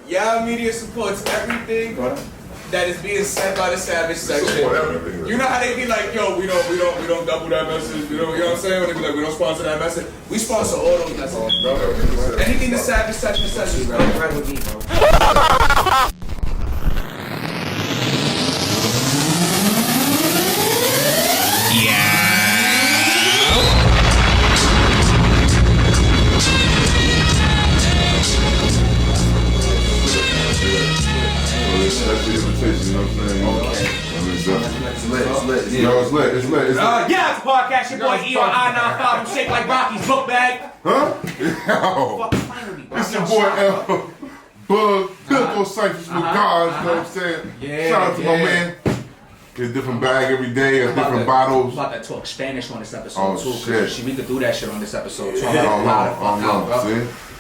Y'all media supports everything that is being said by the Savage section. You know how they be like, yo, we don't double that message. You know what I'm saying? When they be like, we don't sponsor that message. We sponsor all those messages, bro. Anything the Savage section says is right with me, bro. That's the invitation, you know what I'm saying? Okay. It's lit. YaooItzaPodcast, your boy I-95, I'm shaped like Rocky's book bag. Huh? It's your boy Bug, Pimple Cyphers with God, you know what I'm saying? Shout out to my man. Get a different bag every day, different bottles. I'm about to talk Spanish on this episode too. Shit. We could do that shit on this episode too.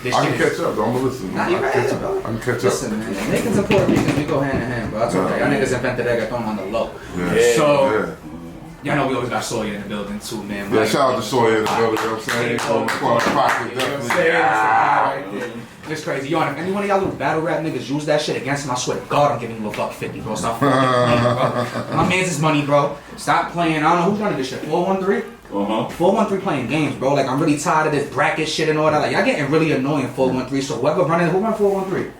I can catch up, though. I'm gonna listen. Nah, you're right, bro. I can catch up. Listen, man. Niggas and Puerto Ricans, we go hand in hand, bro. That's okay. Y'all niggas invented reggaeton on the low. Y'all know we always got Sawyer in the building too, man. Yeah, shout out to Sawyer in the building, you know what I'm saying? Pocket, definitely. It's crazy. Yo, if any one of y'all little battle rap niggas use that shit against him, I swear to God, I'm giving you a $150, bro. Stop fucking playing, bro. My man's his money, bro. Stop playing. I don't know who's running this shit. 413? 413 playing games, bro. Like, I'm really tired of this bracket shit and all that. Like, y'all getting really annoying, 413. So who run 413?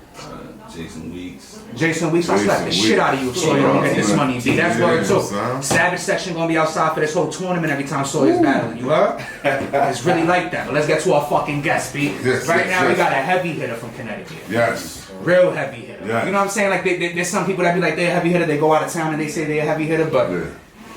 Jason Weeks, I'll slap the shit out of you if Sawyer don't get this money, B. That's word too. Savage section gonna be outside for this whole tournament every time Sawyer's battling, you heard? It's really like that. But let's get to our fucking guest, B. Right now we got a heavy hitter from Connecticut. Yes. Real heavy hitter. Yes. You know what I'm saying? Like there's some people that be like they're a heavy hitter, they go out of town and they say they're a heavy hitter, but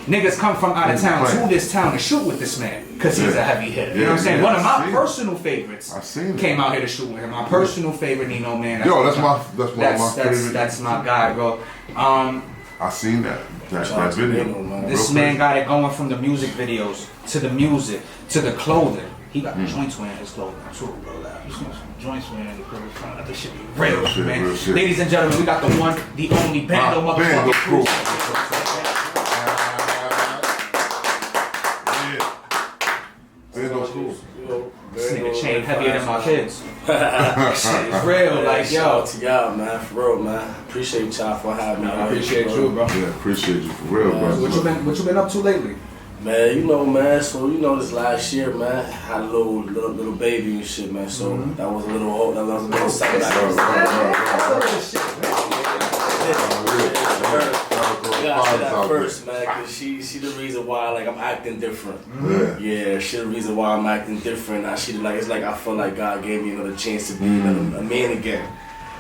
niggas come from out of town to this town to shoot with this man because he's a heavy hitter. You know what I'm saying? One of my personal favorites came out here to shoot with him. My personal favorite, Nino, man. That's one of my favorites. That's my guy, bro. I seen that video. This man got it going from the music videos to the music to the clothing. He got joints wearing his clothing too, bro. Joints wearing the clothing. This shit be real, man. Ladies and gentlemen, we got the one, the only Bando motherfucking Cruz. This nigga chain heavier than my kids. Shit is real, like yo. Shout out to y'all, man, for real, man. Appreciate y'all for having me. I appreciate you, bro. Yeah, appreciate you for real, bro. What you been up to lately? Man, you know, man. So you know, this last year, man, I had a little baby and shit, man. So that was a little setback. That first, man, cause she the reason why like I'm acting different. Yeah, she the reason why I'm acting different. Now she like it's like I feel like God gave me another chance to be a man again.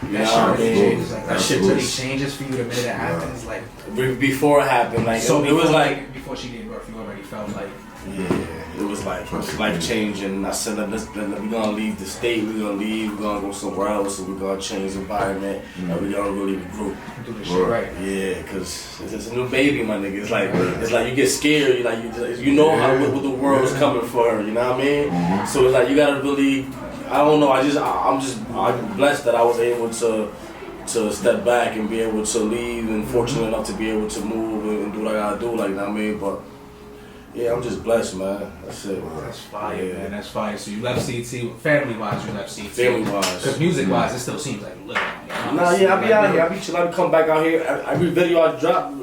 You know what I mean? That shit really changes for you the minute it happens. Like before it happened, like so it was like before she gave birth, you already felt like it was like life changing. I said we're gonna leave the state, we're gonna go somewhere else, and we're gonna change the environment, and we're gonna really regroup. Do this shit right. Yeah, cause it's a new baby, my nigga. It's like you get scared. You know how what the world's coming for her. You know what I mean? So it's like you gotta really. I don't know. I'm blessed that I was able to step back and be able to leave, and fortunate enough to be able to move and do what I gotta do. Like, you know what I mean? But yeah, I'm just blessed, man. That's it. That's fire, man. That's fire. So you left CT, family-wise, you left CT. Family-wise. Because music-wise, it still seems like little. Nah, yeah, I be out here. I be chilling. I be come back out here. Every video I dropped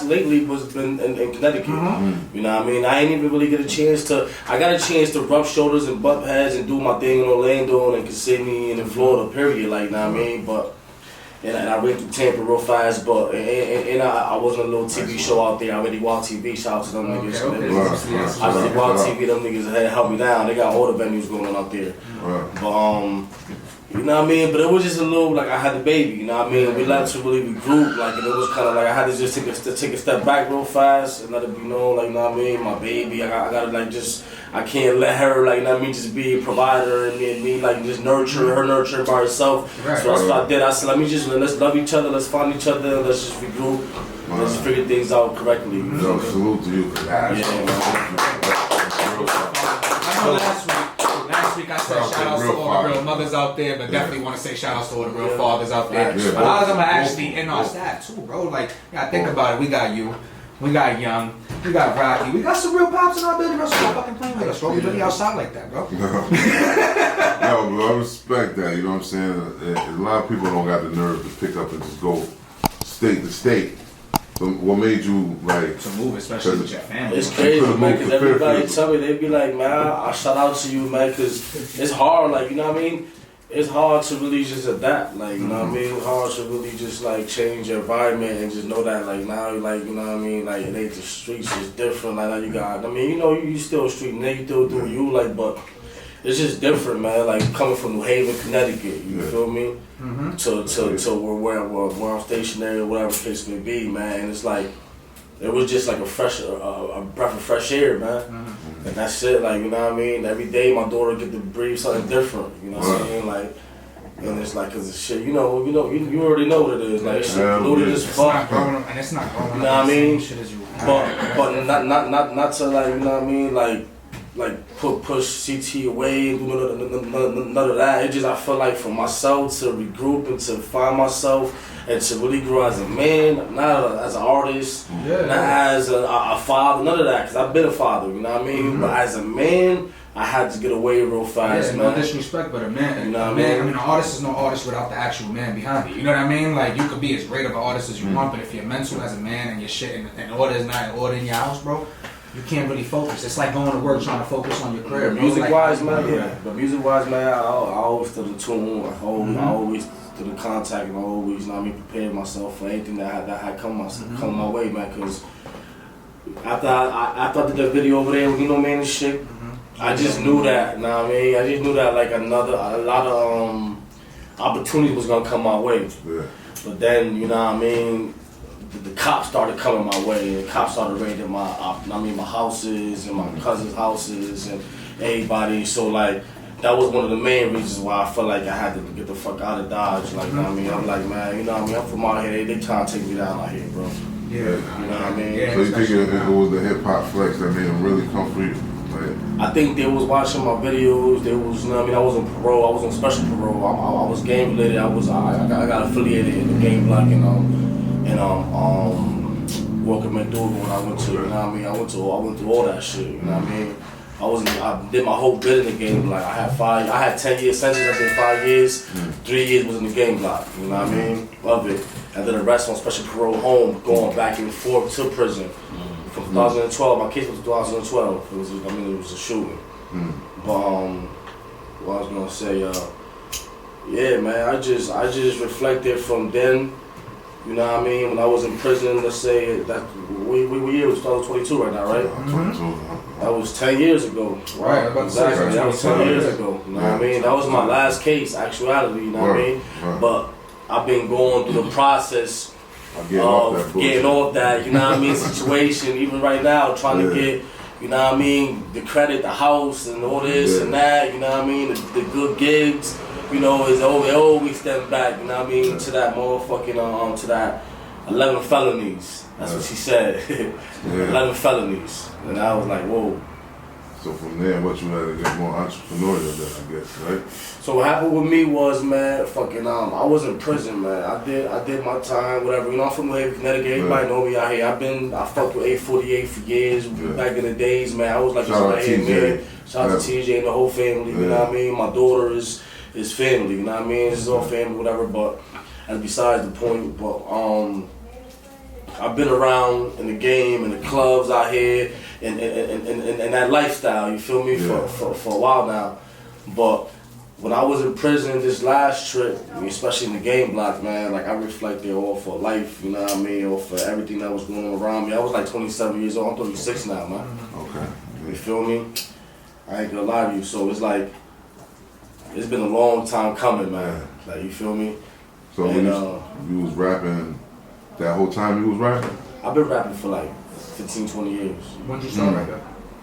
lately was been in Connecticut. You know what I mean? I ain't even really get a chance to. I got a chance to rub shoulders and butt heads and do my thing in Orlando and Kissimmee and in Florida. Period. Like, you know what I mean? But. And I ran through Tampa real fast, but I was on a little TV show out there. I already Wild TV. Shout out to them niggas. I already Wild TV. Them niggas had helped me down. They got all the venues going on out there. But you know what I mean? But it was just a little like I had the baby. You know what I mean? We like to really regroup. Like, and it was kind of like I had to just take a step back real fast and let it be known. Like, you know what I mean? My baby. I gotta like just. I can't let her, like, you know what I mean, just be a provider and me like, just nurture her by herself. So that's what I did. I said, let's love each other, let's find each other, let's just regroup, let's just figure things out correctly. No, salute to you for that. Yeah, man. I know last week I said shout outs to all the real mothers out there, but definitely want to say shout outs to all the real fathers out there. A lot of them are actually in our staff too, bro. Like, you gotta think about it. We got you. We got Young. We got Rocky. We got some real pops in our building. Bro. Stop fucking playing with us, bro. We really outside like that, bro. No, bro, I respect that. You know what I'm saying? A lot of people don't got the nerve to pick up and just go state to state. So what made you like to move, especially with your family? It's crazy, man, because everybody tell me, they be like, man, I shout out to you, man, because it's hard, like, you know what I mean? It's hard to really just adapt, like, you know what I mean? It's hard to really just, like, change your environment and just know that, like, now, like, you know what I mean? Like, it ain't the streets, is different, like, now you got, I mean, you know, you still a street nigga, you still do you, like, but it's just different, man, like, coming from New Haven, Connecticut, you feel me? To where I'm stationary or whatever the case may be, man, and it's like, it was just like a breath of fresh air, man. And that's it, like, you know what I mean? Every day my daughter get to breathe something different, you know what I'm saying? Like, and it's like, cause it's shit, you already know what it is, like, shit polluted as fuck. And it's not growing. You know what I mean? Shit as you but not to, like, you know what I mean? Like push CT away and do none of that. It just, I feel like for myself to regroup and to find myself and to really grow as a man, not as an artist, not as a father, none of that, because I've been a father, you know what I mean? But as a man, I had to get away real fast, man. No disrespect, but a man, you know I mean, an artist is no artist without the actual man behind it. You know what I mean? Like, you could be as great of an artist as you want, but if you're mental as a man and your shit in order is not in order in your house, bro, you can't really focus. It's like going to work trying to focus on your career. Music-wise, man, But music-wise, man, I always to the tune. I always to the contact, and I always, you know what I mean, prepared myself for anything that had come my way, man. Because after I did that video over there with You Know Man and shit, I just knew that, you know what I mean? I just knew that, like, a lot of opportunities was gonna come my way. Yeah. But then, you know what I mean, the cops started coming my way, and the cops started raiding my houses and my cousin's houses and everybody. So, like, that was one of the main reasons why I felt like I had to get the fuck out of Dodge. Like, you know what I mean? I'm like, man, you know what I mean? I'm from out here. They trying to take me down out here, bro. Yeah. You know what I mean? So you think it was the hip hop flex that made him really come for you? I think they was watching my videos. They was, you know what I mean? I was on parole. I was on special parole. I was game related. I got affiliated in the game block and Walker McDougal when I went to, you know what I mean? I went through all that shit, you know what I mean? I did my whole bit in the game block. I had 10 years sentence, I did 5 years, 3 years was in the game block, you know what I mean? Love it. And then the rest on special parole home, going back and forth to prison. From 2012, my case was 2012. It was a shooting. But what I was gonna say, yeah, man, I just reflected from then. You know what I mean? When I was in prison, let's say that we year was 2022 right now, right? 22. That was 10 years ago. Right, exactly. That was 10 years ago. You know what I mean? That was my last case, actuality. You know what I mean? But I've been going through the process of getting off that, you know what I mean, situation. Even right now, trying to get, you know what I mean, the credit, the house, and all this and that. You know what I mean? The good gigs. You know, it always step back, you know what I mean, to that motherfucking, to that 11 felonies. That's what she said. 11 felonies. And I was like, whoa. So from there, what you had to get more entrepreneurial then, I guess, right? So what happened with me was, man, I was in prison, man. I did my time, whatever. You know, I'm from New Haven, Connecticut. Everybody know me out here. I fucked with 848 for years. Back in the days, man. I was like, shout out hey, man. Shout out to TJ and the whole family, you know what I mean? My daughter is family, you know what I mean? It's all family, whatever, but that's besides the point. But I've been around in the game, in the clubs out here, and that lifestyle, you feel me, for a while now. But when I was in prison this last trip, especially in the game block, man, like I reflected all for life, you know what I mean, or for everything that was going on around me. I was like 27 years old, I'm 36 now, man. Okay. You feel me? I ain't gonna lie to you, so it's like, it's been a long time coming, man. Like, you feel me? So when you was rapping, that whole time you was rapping? I've been rapping for like 15, 20 years. When did you start rapping?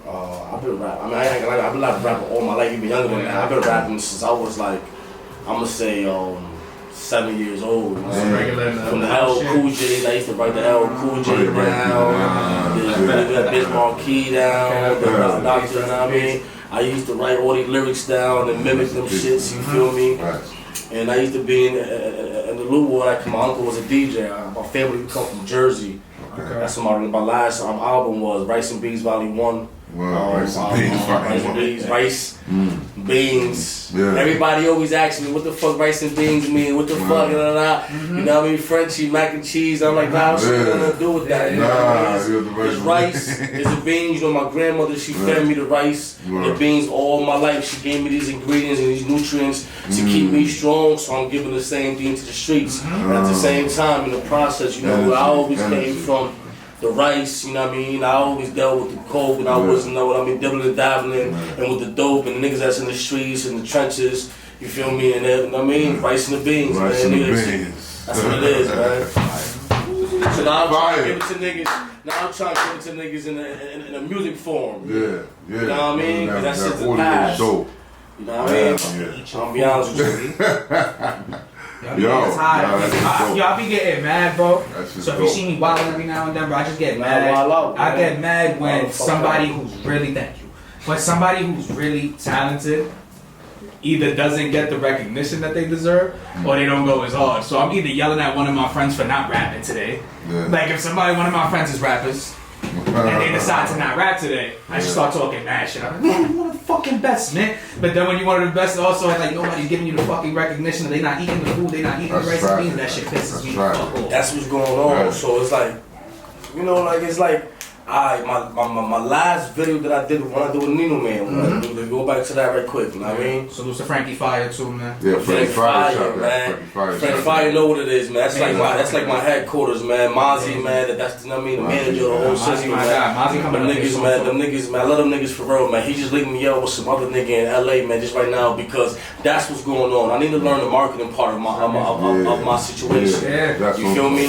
I've been rapping. I mean, I ain't gonna lie, I've been rapping all my life, even younger than that. I've been rapping since I was like, I'm gonna say 7 years old. From the L Cool J, I used to write the L Cool J down, the Bismarck Key down, the Doctor, you know what I mean? I used to write all these lyrics down and mimic them shits, you feel me? And I used to be in the Lou Ward, like my uncle was a DJ. My family come from Jersey. That's what my last album was. Rice and Beans Volume 1. Rice and beans, rice, beans. Yeah. Everybody always asks me, what the fuck rice and beans mean? What the fuck? You know what I mean? Frenchie, mac and cheese. I'm like, nah, what's gonna do with that? You know what I mean? It's rice, it's the beans. You know, my grandmother, she fed me the rice, the beans all my life. She gave me these ingredients and these nutrients to keep me strong. So I'm giving the same thing to the streets. At the same time, in the process, you know, I always came from the rice, you know what I mean? I always dealt with the coke and I wasn't know what I mean, dibbling and dabbling and with the dope and the niggas that's in the streets and the trenches, you feel me? And then, you know what I mean? Rice and the beans, rice man. And the beans. That's what it is, man. So now I'm trying to give it to niggas. Now I'm trying to give it to niggas in a music form. Yeah. You know what I mean? Because that's just the past. You know what I mean? I'm gonna be honest with you. I be getting mad, bro. So if you see me wilding every now and then, bro, I just get mad. I get mad when somebody who's really talented either doesn't get the recognition that they deserve or they don't go as hard. So I'm either yelling at one of my friends for not rapping today. Like if one of my friends is rappers and they decide to not rap today, I just start talking mad shit. I'm like, man, you one of the fucking best, man. But then when you one of the best, also it's like nobody's giving you the fucking recognition. They not eating the food, they not eating the rice and beans. That shit pisses me off. That's what's going on. So it's like, you know, like it's like, my last video that I did when I do with Nino Man. Go back to that right quick. You know what I mean? Salute to Frankie Fire too, man. Yeah, Frankie Fire, man. Frankie Fire know what it is, man. That's like my headquarters, man. Mozzie, man. That's you know what I mean, the manager of the whole system, man. Mozzie coming them niggas, man. I love them niggas for real, man. He just linked me up with some other nigga in LA, man, just right now because that's what's going on. I need to learn the marketing part of my situation. You feel me?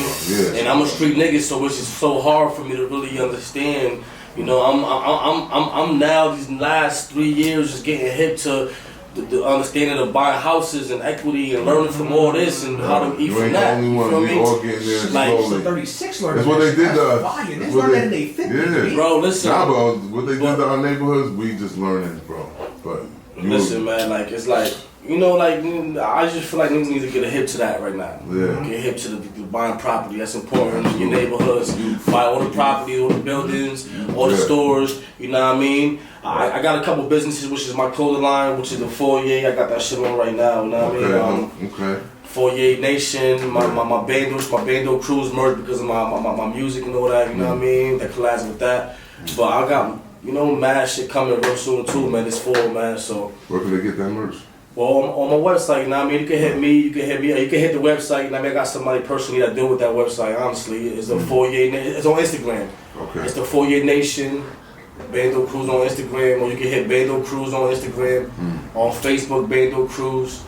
And I'm a street nigga, so it's just so hard for me to really understand. You know, I'm now these last 3 years just getting hip to the understanding of buying houses and equity and learning from all this and how to eat from that. You ain't the only one. We all getting there slowly. 36 learning. That's what they did to us. That's learning in their 50s. Bro, listen. Nah, bro, what they did to our neighborhoods, we just learning, bro. But listen, man, like it's like. You know, like, I just feel like niggas need to get a hip to that right now. Get hip to the buying property. That's important in your neighborhoods. Buy all the property, all the buildings, all the stores. You know what I mean? I got a couple businesses, which is my clothing line, which is the Foyer. I got that shit on right now. You know what I mean? Foyer Nation, my Bando Cruz merged because of my music and all that. You know what I mean? That collides with that. But I got, you know, mad shit coming real soon too, man. This fall, man. So where can they get that merch? Well, on my website, you know what I mean? You can hit me, you can hit the website, you know what I mean? I got somebody personally that deal with that website, honestly. It's the Foyer, it's on Instagram. It's the Foyer Nation, Bando Cruz on Instagram, or you can hit Bando Cruz on Instagram, on Facebook, Bando Cruz.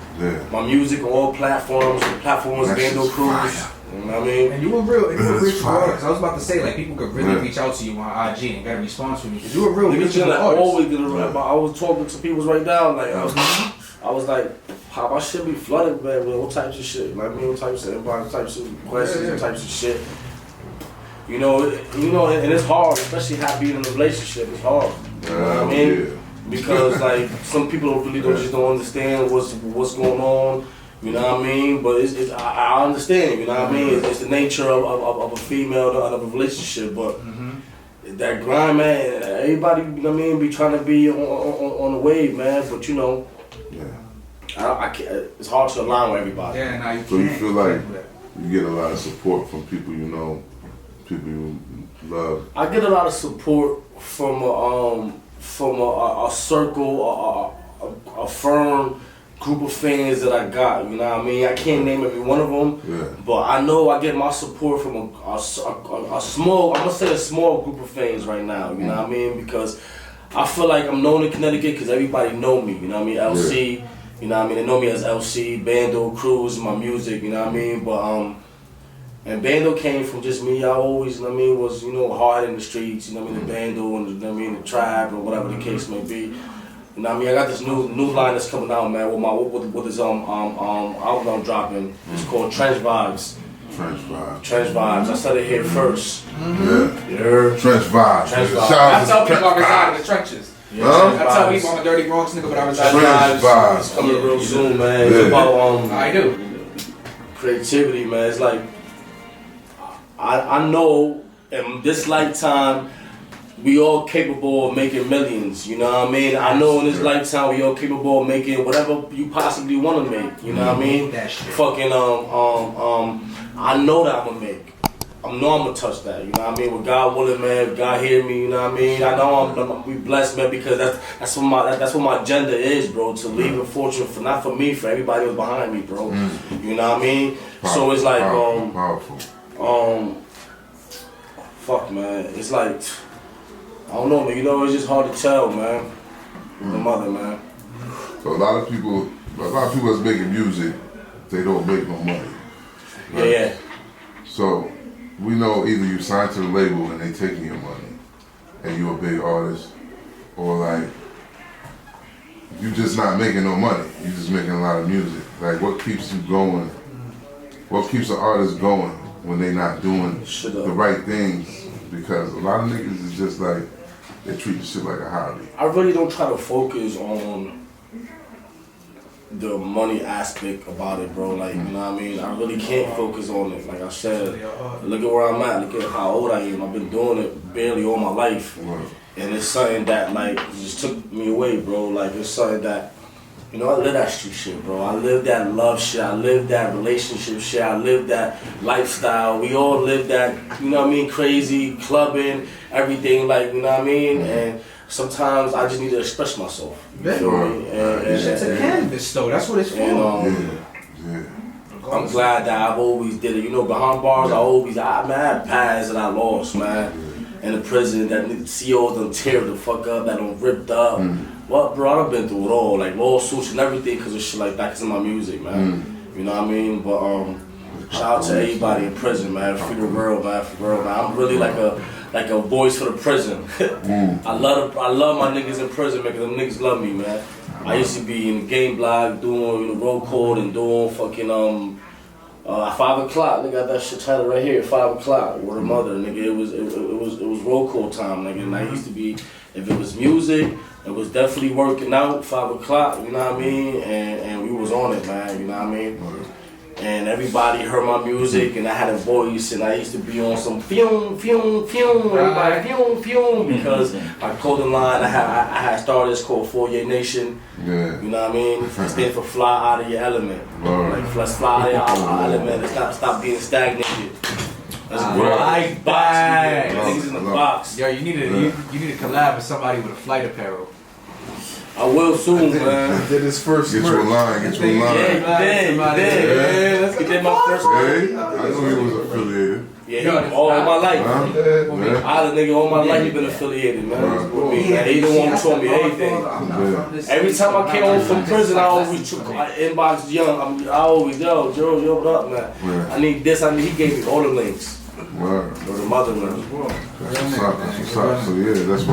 My music on all platforms, Bando Cruz. You know what I mean? And you were real, because I was about to say, like, people could really reach out to you on IG and get a response from you, because you were real. I was talking to people right now, like, I was like, how I should be flooded, man, with all types of shit. Like, all types of types of questions, and types of shit. You know, and it's hard, especially being in a relationship. It's hard. You know what I mean? Because like some people really just don't understand what's going on. You know what I mean? But I understand. You know what I mean? It's the nature of a female of a relationship, but. That grind, man. Everybody, you know what I mean, be trying to be on the wave, man. But you know. I can't, it's hard to align with everybody. Yeah, now you can't. So you feel like you get a lot of support from people you know, people you love? I get a lot of support from a circle, a firm group of fans that I got. You know what I mean? I can't name every one of them, but I know I get my support from a small, I'm gonna say a small group of fans right now. You know what I mean? Because I feel like I'm known in Connecticut because everybody know me. You know what I mean? LC. You know what I mean? They know me as LC, Bando Cruz, my music, you know what I mean? But, and Bando came from just me. I always, you know what I mean, was, you know, hard in the streets, you know what I mean, the Bando and, you know what I mean, the tribe or whatever the case may be. You know what I mean? I got this new line that's coming out, man, with this album I'm dropping. It's called Trench Vibes. Trench Vibes. I said it here first. Trench Vibes. I tell people I reside in the trenches. I tell people I'm a dirty Bronx nigga, but I reside in the vibes. It's coming real soon, man. It's about I do. Creativity, man. It's like I know in this lifetime, we all capable of making millions, you know what I mean? I know in this lifetime we all capable of making whatever you possibly want to make, you know what I mean? That shit. Fucking, I know that I'm gonna make. I know I'm gonna touch that, you know what I mean? With God willing, man, if God hear me, you know what I mean? I know I'm be blessed, man, because that's what my agenda is, bro. To leave a fortune for not for me, for everybody who's behind me, bro. You know what I mean? So it's like, powerful. Fuck, man. It's like, I don't know, man. You know, it's just hard to tell, man. The mother, man. So a lot of people that's making music, they don't make no money. Right? Yeah. So we know either you sign to the label and they taking your money, and you a big artist, or like you just not making no money. You just making a lot of music. Like, what keeps you going? What keeps an artist going when they not doing the right things? Because a lot of niggas is just like, they treat the shit like a hobby. I really don't try to focus on the money aspect about it, bro. Like, you know what I mean? I really can't focus on it. Like I said, look at where I'm at. Look at how old I am. I've been doing it barely all my life. And it's something that, like, just took me away, bro. Like, it's something that, you know, I live that street shit, bro. I live that love shit. I live that relationship shit. I live that lifestyle. We all live that, you know what I mean, crazy clubbing, everything, like, you know what I mean? And sometimes I just need to express myself. You feel me? It's a canvas, though. That's what it's for. I'm glad that I've always did it. You know, behind bars, I had paths that I lost, man. In the prison, that CEOs done tear the fuck up, that done ripped up. Well, bro, I've been through it all, like lawsuits and everything, because of shit like that, because of my music, man. You know what I mean? But shout out to everybody in prison, man. Free the world, man. Free the world, man. I'm really like a voice for the prison. I love my niggas in prison, man, because them niggas love me, man. I used to be in the game block doing roll call and doing fucking 5 o'clock. They got that shit titled right here, 5 o'clock. With a mother, nigga. It was roll call time, nigga. And I used to be, if it was music, it was definitely working out, 5 o'clock, you know what I mean? And we was on it, man, you know what I mean? And everybody heard my music, and I had a voice, and I used to be on some fume, everybody fume, because my clothing line, I had started, it's called 4-Year Nation, you know what I mean? It stands for fly out of your element. Like, let's fly out of our element, let's stop being stagnated. Let's go. Like that. Niggas in the box. Yo, you need to collab with somebody with a flight apparel. I will soon, man. Did his first Get you a line, get you a line. Yeah, let's get my first Hey, I know he was affiliated. Yeah, all my life. I had a nigga all my life he been affiliated, man. With me, man. He the one who taught me everything. Every time I came home from prison, I always inbox Young. I always, yo, what up, man? I need this, he gave me all the links. Word. Or the mother links. That's what's up. So yeah, that's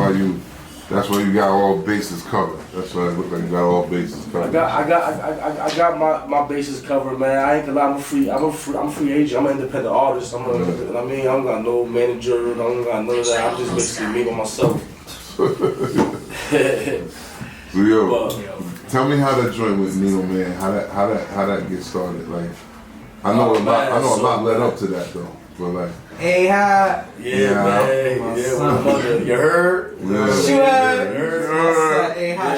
why you got all bases covered. That's why it look like you got all bases covered. I got my bases covered, man. I ain't gonna lie, I'm a free agent. I'm an independent artist. I don't got no manager. I don't got none of that. I'm just basically me by myself. So yo, tell me how that joint with Nino, man. How that get started? Like, I know a lot led up to that though. But like, hey, hi. Yeah, man. Yeah, mother. You heard? Hey, hi,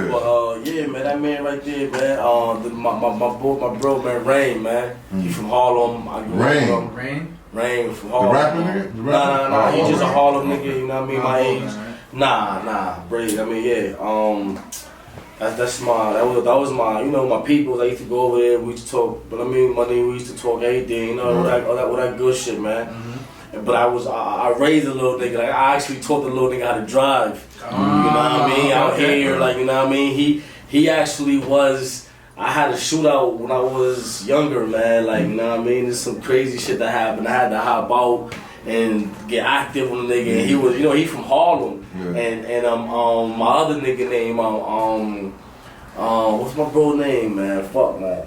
Well, yeah, man. That man right there, man. My bro, man, Rain, man. He from Harlem. Rain from Harlem. The rapper nigga? Nah. He just a Harlem nigga. You know what I mean? My age. Nah. Braid. I mean, yeah. That was my, you know, my peoples. I used to go over there, we used to talk, but I mean, money, we used to talk everything, you know, all that good shit, man. But I raised a little nigga, like, I actually taught the little nigga how to drive, you know what I mean, out here, like, you know what I mean, he actually was, I had a shootout when I was younger, man, like, you know what I mean, there's some crazy shit that happened, I had to hop out and get active on the nigga, and he was, you know, he from Harlem. And my other nigga name, what's my bro name, man? Fuck, man.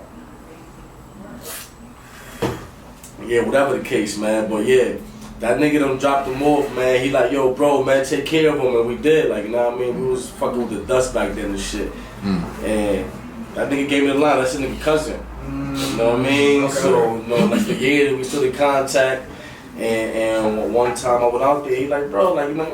Yeah, whatever the case, man. But yeah, that nigga done dropped him off, man. He like, yo, bro, man, take care of him, and we did. Like, you know what I mean? We was fucking with the dust back then and shit. And that nigga gave me the line. That's a nigga cousin. You know what I mean? So, you know, like for years we still in contact. And one time I went out there, he like, bro, like, you know,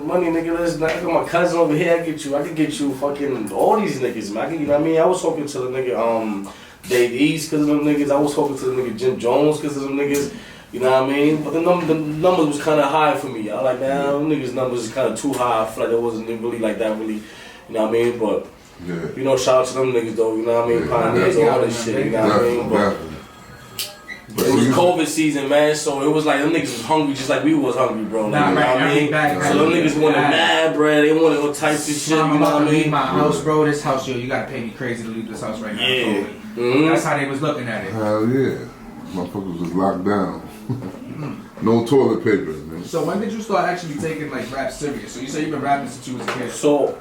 money, nigga, listen, I got my cousin over here, I can get you fucking all these niggas, man. You know what I mean? I was talking to the nigga, Dave East because of them niggas. I was talking to the nigga Jim Jones because of them niggas. You know what I mean? But the numbers was kind of high for me. I like, man, them niggas' numbers is kind of too high. I feel like it wasn't really like that, really. You know what I mean? But, you know, shout out to them niggas, though. You know what I mean? Pioneers, all this shit. You know what I mean? But it was COVID season, man, so it was like them niggas was hungry just like we was hungry, bro. You know what I mean? So them niggas wanted mad bread, they wanted all types of shit, you know what I mean? My house, bro, this house, yo, you gotta pay me crazy to leave this house right now. That's how they was looking at it. Hell yeah. Motherfuckers was locked down. No toilet paper, man. So when did you start actually taking like rap serious? So you say you've been rapping since you was a kid. So,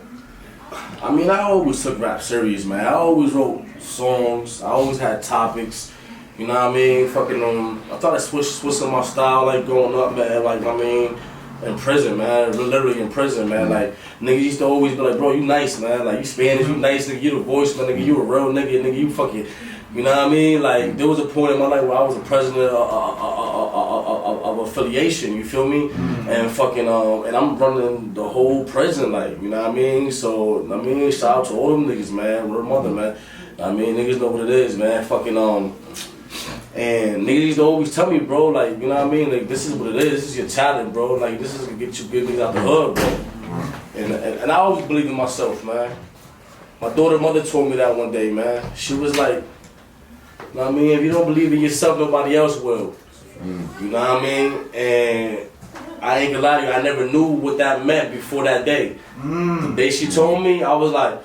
I mean, I always took rap serious, man. I always wrote songs. I always had topics. You know what I mean? Fucking I thought I switched on my style like growing up, man. Like I mean, in prison, man. Literally in prison, man. Like niggas used to always be like, bro, you nice, man. Like you Spanish, you nice, nigga. You the voice, man. Nigga, you a real nigga. You fucking. You know what I mean? Like there was a point in my life where I was a president of affiliation. You feel me? And fucking and I'm running the whole prison, like you know what I mean. So I mean, shout out to all them niggas, man. Real mother, man. I mean, niggas know what it is, man. Fucking and niggas used to always tell me, bro, like you know what I mean. Like this is what it is. This is your talent, bro. Like this is gonna get you good niggas out the hood, bro. And I always believe in myself, man. My mother told me that one day, man. She was like. You know what I mean? If you don't believe in yourself, nobody else will. You know what I mean? And I ain't gonna lie to you, I never knew what that meant before that day. The day she told me, I was like,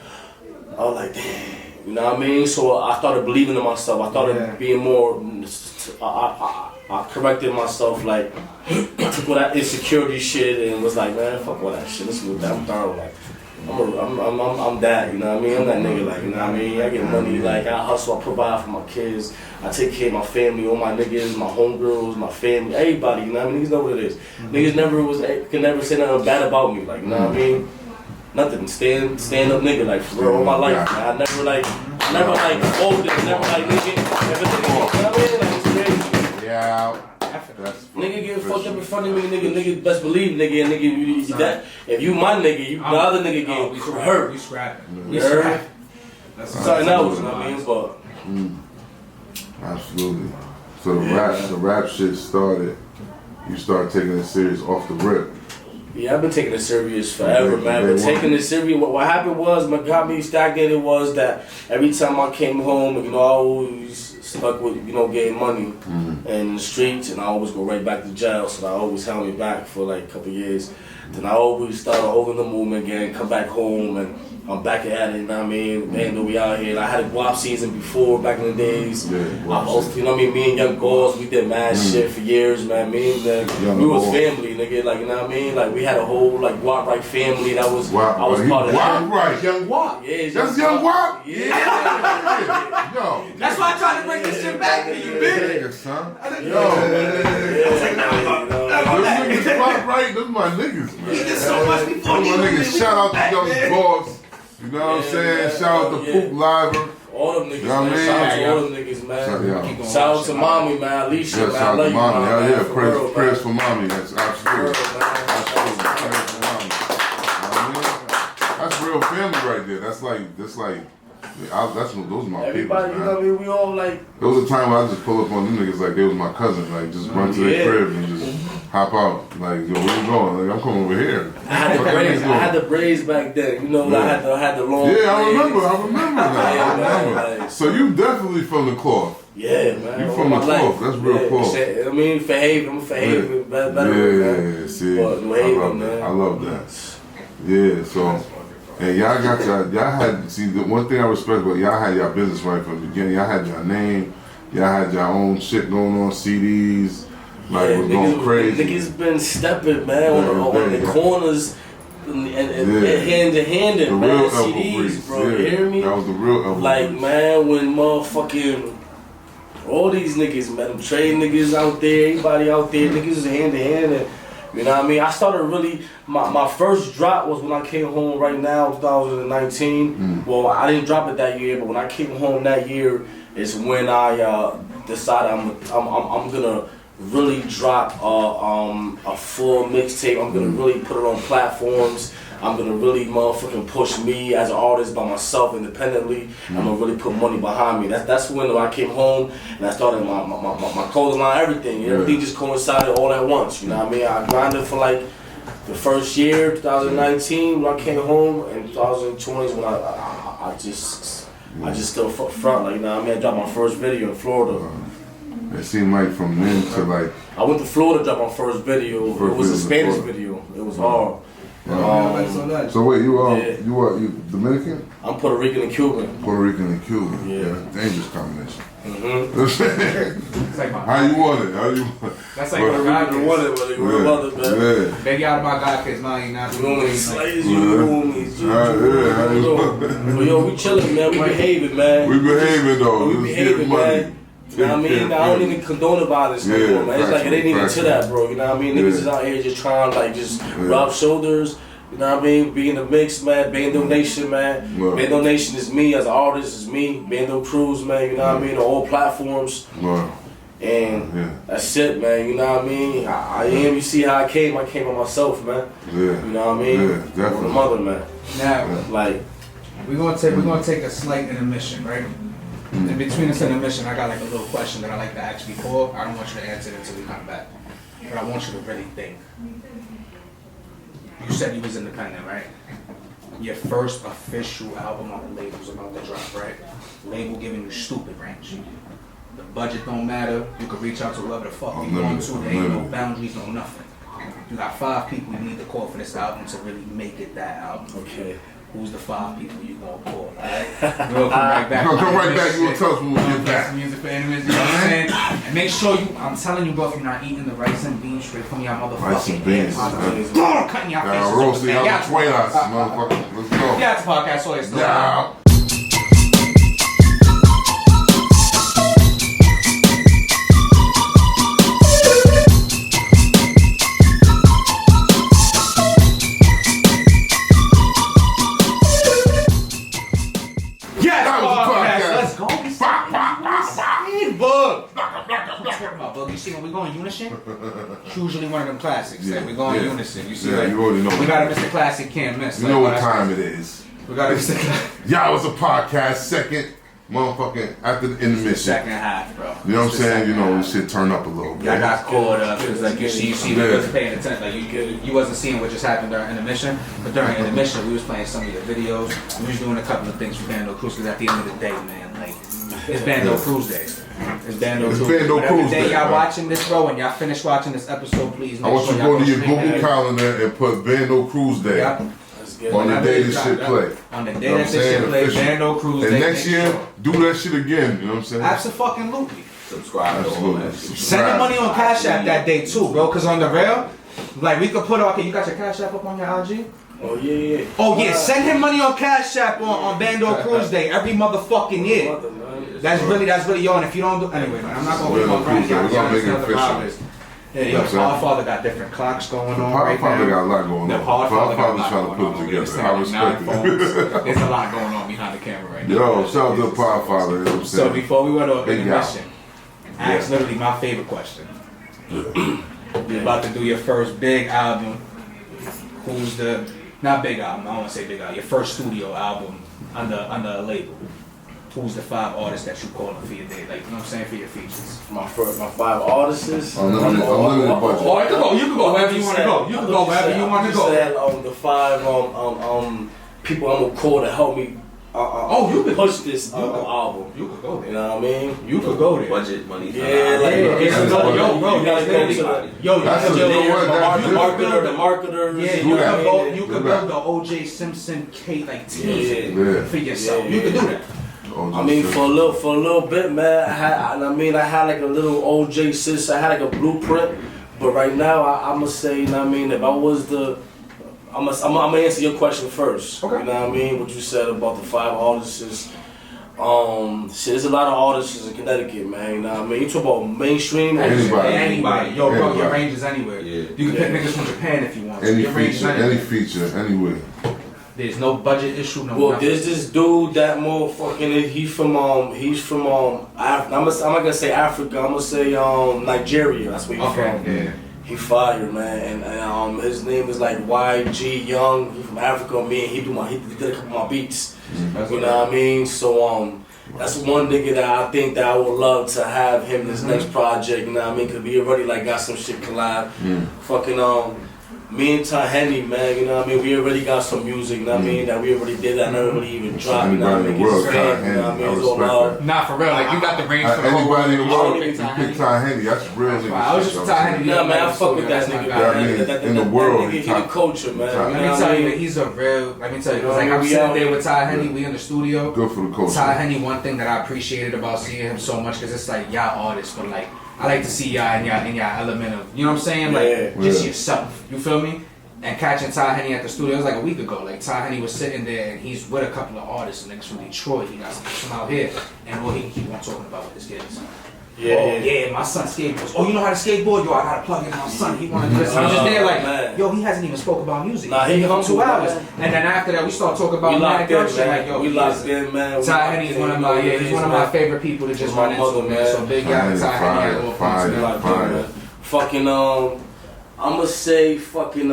damn. You know what I mean? So I started believing in myself. I started being more, I corrected myself, like, took all that insecurity shit and was like, man, fuck all that shit. Let's move that. I'm thorough, like. I'm that, you know what I mean? I'm that nigga, like, you know what I mean? I get money, like, I hustle, I provide for my kids, I take care of my family, all my niggas, my homegirls, my family, everybody, you know what I mean? Niggas know what it is. Niggas could never say nothing bad about me, like, you know what I mean? Nothing, stand up nigga, like, for real, all my life, man. I never folded, never like, nigga, you know what I mean? Like, it's crazy. Yeah. Nigga get fucked up in front of me, nigga best believe, nigga, you that. If you my nigga, you the other nigga getting hurt. We scrapping. We scrapping. That's something else, you know what I mean? But absolutely. So the rap shit started. You started taking it serious off the rip. Yeah, I've been taking it serious forever, man. But taking it serious, what happened was, what got me stagnated was that every time I came home, you know, I always stuck with, you know, getting money in the streets, and I always go right back to jail, so that always held me back for like a couple years. Then I always started holding the movement again, come back home, and I'm back at it, you know what I mean? Man, we out here. I had a guap season before, back in the days. Yeah, I hosted, you know what I mean? Me and Young Gauls, we did mad shit for years, man. Me and we was family, nigga, like, you know what I mean? Like, we had a whole, like, Guap Right family that was, I was part of that. Guap Right, Young Guap. Yeah, that's Young Guap? Yeah. Yo. That's why I tried to bring this shit back to you, bitch. Nigga, son. Yo. Niggas Guap Right, those my niggas, man. He did so much before my niggas, shout out to Young Boss. You know what I'm saying? Shout out to Poop Liver. All them niggas, you know man. I Shout out to all them niggas, man. Shout out to mommy, man. Alicia, man. Shout out to mommy. Hell yeah, prayers for mommy. That's absolutely. That's real family right there. That's like, those are my everybody, people, man. You know what I mean? We all like. There was a time where I just pull up on them niggas like they was my cousins, like just run to their crib and just hop out. Like, yo, where you going? Like, I'm coming over here. I had the braids back then, you know. Yeah. I had the long. Yeah, I remember that. Like, so you definitely from the cloth. Yeah, man. You from the cloth. That's real cloth. I mean, I'm better. Yeah, see, I love that. Yeah, so. And y'all had, see, the one thing I respect about y'all had y'all business right from the beginning. Y'all had your name, y'all had your own shit going on, CDs, like it was going crazy. Niggas been stepping, man, on the corners and hand to hand and man, CDs, bro, you hear me? That was the real elbow like, grease. Man, when motherfucking, all these niggas, man, them trade niggas out there, everybody out there, niggas is hand to hand and, you know what I mean? I started really, my first drop was when I came home right now, 2019. Well, I didn't drop it that year, but when I came home that year is when I decided I'm gonna really drop a full mixtape. I'm gonna really put it on platforms. I'm gonna really motherfucking push me as an artist by myself independently. I'm gonna really put money behind me. That's when I came home and I started my clothing line, everything. Everything just coincided all at once. You know what I mean? I grinded for like the first year, 2019, when I came home, and 2020 is when I just still front, like, you know what I mean? I dropped my first video in Florida. It seemed like from then to like... I went to Florida to drop my first video. It was a Spanish video. It was hard. So wait, you Dominican? I'm Puerto Rican and Cuban. Puerto Rican and Cuban. Yeah. Dangerous combination. It's like How you want it? How you want it? That's like what I want it, buddy. We're about it, man. Yeah. Baby out of my God, cause mine, you not You know me, slaves, you know me. But yo, we chillin', man. We behaving, man. We behaving, though. We behaving, man. You know what I mean? I don't even condone the violence no more, man. It's like it ain't even to that, bro. You know what I mean? Niggas is out here just trying to like just rub shoulders. You know what I mean? Be in the mix, man. Bando Nation, man. Bando Nation is me as an artist, is me. Bando Cruz, man. You know what I mean? On all platforms. And that's it, man. You know what I mean? I am. You see how I came? I came on myself, man. You know what I mean? Yeah, definitely. On the mother, man. Now, like we're gonna take a slight intermission, right? In between this intermission, I got like a little question that I like to ask before. I don't want you to answer it until we come back, but I want you to really think. You said you was independent, right? Your first official album on the label's about to drop, right? Label giving you stupid range. The budget don't matter. You can reach out to whoever the fuck you want to. There ain't no boundaries, no nothing. You got 5 people you need to call for this album to really make it that album. Okay. Who's the 5 people you gonna call? Right? We'll come right back. We'll come right back. You will tell us when we get back. Some music for enemies, you know what I'm saying? And make sure I'm telling you, bro, if you're not eating the rice and beans straight from your motherfucking Rice and beans. cutting your faces. Roasting out the Twilight, motherfucker. Let's go. Yeah, it's a podcast, so it's Yeah. You see, when we go in unison, it's usually one of them classics. Like we go in unison. You see, you like, already know. We got a Mr. Classic, can't miss. You know what time it is. We got a Mr. Classic. YaooItzaPodcast, second motherfucking after the intermission. Second half, bro. You know what I'm saying? You know, shit turn up a little bit. I got caught up because, like, you see, we wasn't paying attention. Like, you wasn't seeing what just happened during intermission. But during intermission, we was playing some of your videos. We was doing a couple of things for Bando Cruz. Because at the end of the day, man, like, it's Bando Cruz Day. It's Bando Cruz Day. Every day y'all watching this, bro, and y'all finish watching this episode, please make I want you to go to your Google Calendar and put Bando Cruz Day. Yep. On the day this shit play. On the day that this shit play, Bando Cruz Day. And next year, do that shit again, you know what I'm saying? Absolutely. Subscribe. Absolutely. Send the money on Cash App that day too, bro, because on the rail, like we could put, okay, you got your Cash App up on your IG? Oh yeah. Oh yeah, send him money on Cash App on Bando Cruz Day every motherfucking year. That's really yo, and if you don't do, anyway, man, I'm not gonna be on Friday. We're gonna make it official. Yeah, yo, Podfather got different clocks going on right now. Podfather got a lot going on. Podfather's trying to put it together. I respect it. There's a lot going on behind the camera right now. Yo, shout out to Podfather, you know what I'm saying? So before we went off intermission, ask literally my favorite question. You're about to do your first big album. Who's the, not big album, I don't want to say big album, your first studio album under a label. Who's the 5 artists that you calling for your day? Like, you know what I'm saying, for your features? My 5 artists. Unlimited budget. Oh, you can go wherever you want to go. You can go wherever you want to go. Said, the 5 people I'm gonna call to help me. You could push this album. You could go there. You know what I mean? You could go there. Budget money. Yeah, like yo, bro, you gotta go to the marketer. Yeah, you could build the O.J. Simpson team for yourself. You could do that. I mean, for a little bit, man. I had like a little OJ Simpson. I had like a blueprint, but right now I'ma say, you know what I mean. If I was I'm gonna answer your question first. Okay. You know what I mean? What you said about the 5 artists. There's a lot of artists in Connecticut, man. You know what I mean? You talk about mainstream. Anybody. Yo, bro, your range is anywhere. Yeah. You can pick niggas from Japan if you want. Any feature, anywhere. There's no budget issue, no Well, nothing. there's this dude that motherfucking he's from I'm not gonna say Africa, I'm gonna say Nigeria. That's where he's from. Yeah. He fire, man, and his name is like YG Young. He from Africa, me and he did a couple of my beats. You know what I mean? So that's one nigga that I think that I would love to have him this next project. You know what I mean? Cause we already like got some shit collab. Fucking me and Henny, man, you know what I mean? We already got some music, you know what I mean? That we already did that never really even dropped, you know what I mean? It's fame, you know what I mean? It's all love. Nah, for real, like you got the range for the whole Anybody in the world, you you pick Ty Henny, that's real nigga. I was just Ty Henny. Nah, man, I fuck with that nigga, man. In the world, he the culture, man. Let me tell you, he's a real, let me tell you, cause like I'm sitting there with Ty Henny, we in the studio. Good for the culture. Ty Henny, one thing that I appreciated about seeing him so much, cause it's like y'all artists, but like, I like to see y'all in y'all element of, you know what I'm saying? Like, just yourself, you feel me? And catching Ty Henny at the studio, it was like a week ago. Like Ty Henny was sitting there and he's with a couple of artists, niggas from Detroit. He got some out here. And what he keep on talking about with his kids. Yeah, my son skateboards. Oh, you know how to skateboard? Yo, I gotta plug in my son. He wanted to do this. I'm just there like, yo, he hasn't even spoke about music. Nah, he for 2 hours. Man. And then after that, we start talking about mad girl shit. Like, yo, we locked in, man. Ty Henny's one of my, he's one of my favorite people to just run into, man. So big guy to Ty Henny at all points. Fucking I'm gonna say fucking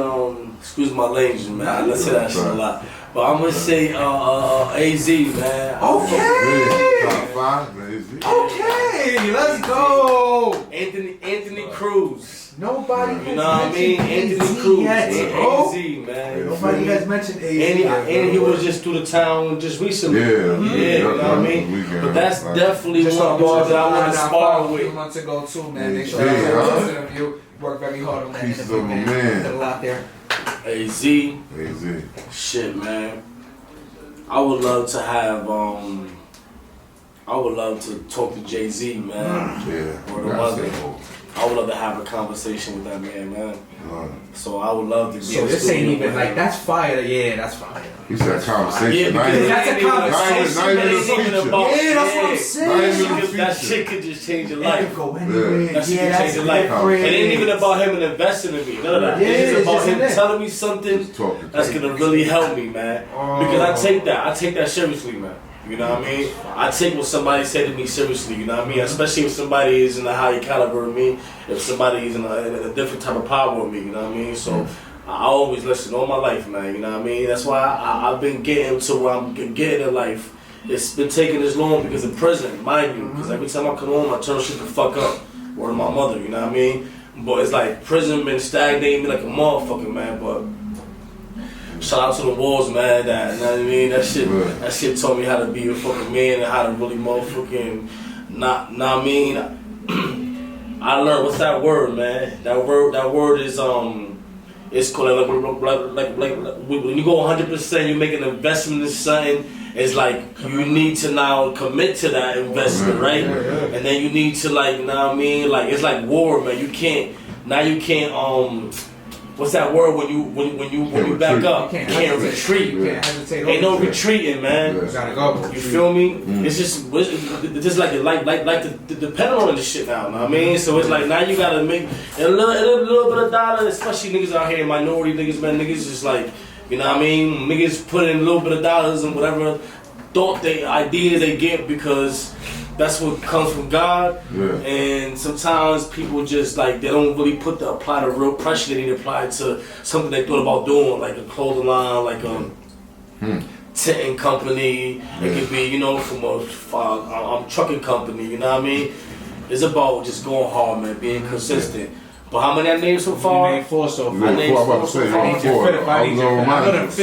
excuse my language, man. I say that shit a lot, but I'm gonna say AZ, man. Okay, let's go. Anthony Cruz. Nobody, you know what I mean? Anthony Cruz, AZ, man. Nobody has mentioned AZ. And he was just through the town just recently. Yeah, you know what I mean? But that's definitely one of the ones that I want to spar with. A few months ago too, man. Make sure you work very hard on that interview, man. Put a lot there. AZ. Shit, man. I would love to have I would love to talk to Jay-Z, man. Or the mother. I would love to have a conversation with that man. So I would love to. So this ain't even like that's fire. Yeah, that's fire. He said conversation. Yeah, because that's a conversation. That's what I'm saying. That shit could just change your life. That shit could change your life. It ain't even about him investing in me. None of that. It's about him telling me something that's gonna really help me, man. Because I take that seriously, man. You know what I mean? I take what somebody said to me seriously, you know what I mean? Especially if somebody is in a higher caliber of me, if somebody is in a different type of power of me, you know what I mean? So I always listen all my life, man, you know what I mean? That's why I've been getting to where I'm getting in life. It's been taking this long because of prison, mind you, because every time I come home, I turn shit the fuck up. Word to my mother, you know what I mean? But it's like prison been stagnating me like a motherfucker, man, but shout out to the walls, man. That, you know what I mean? That shit taught me how to be a fucking man and how to really motherfucking I mean? I learned what's that word, man? That word is it's called like when you go 100%, you make an investment in something. It's like you need to now commit to that investment, right? And then you need to like, you know what I mean? Like it's like war, man. You can't. What's that word when you back up? You can't retreat. You can't hesitate. Ain't no retreating, man. You gotta go. You feel me? It's just like the depending on this shit now. Know what I mean? So it's like now you gotta make a little bit of dollar, especially niggas out here, minority niggas, man. Niggas just like, you know what I mean? Niggas put in a little bit of dollars and whatever ideas they get because that's what comes from God. And sometimes people just like, they don't really apply the real pressure they need to apply to something they thought about doing, like a clothing line, like a tinting company. It could be, you know, from a trucking company, you know what I mean? It's about just going hard, man, being consistent. But how many I named so far? You named 4 so far. I named 4 so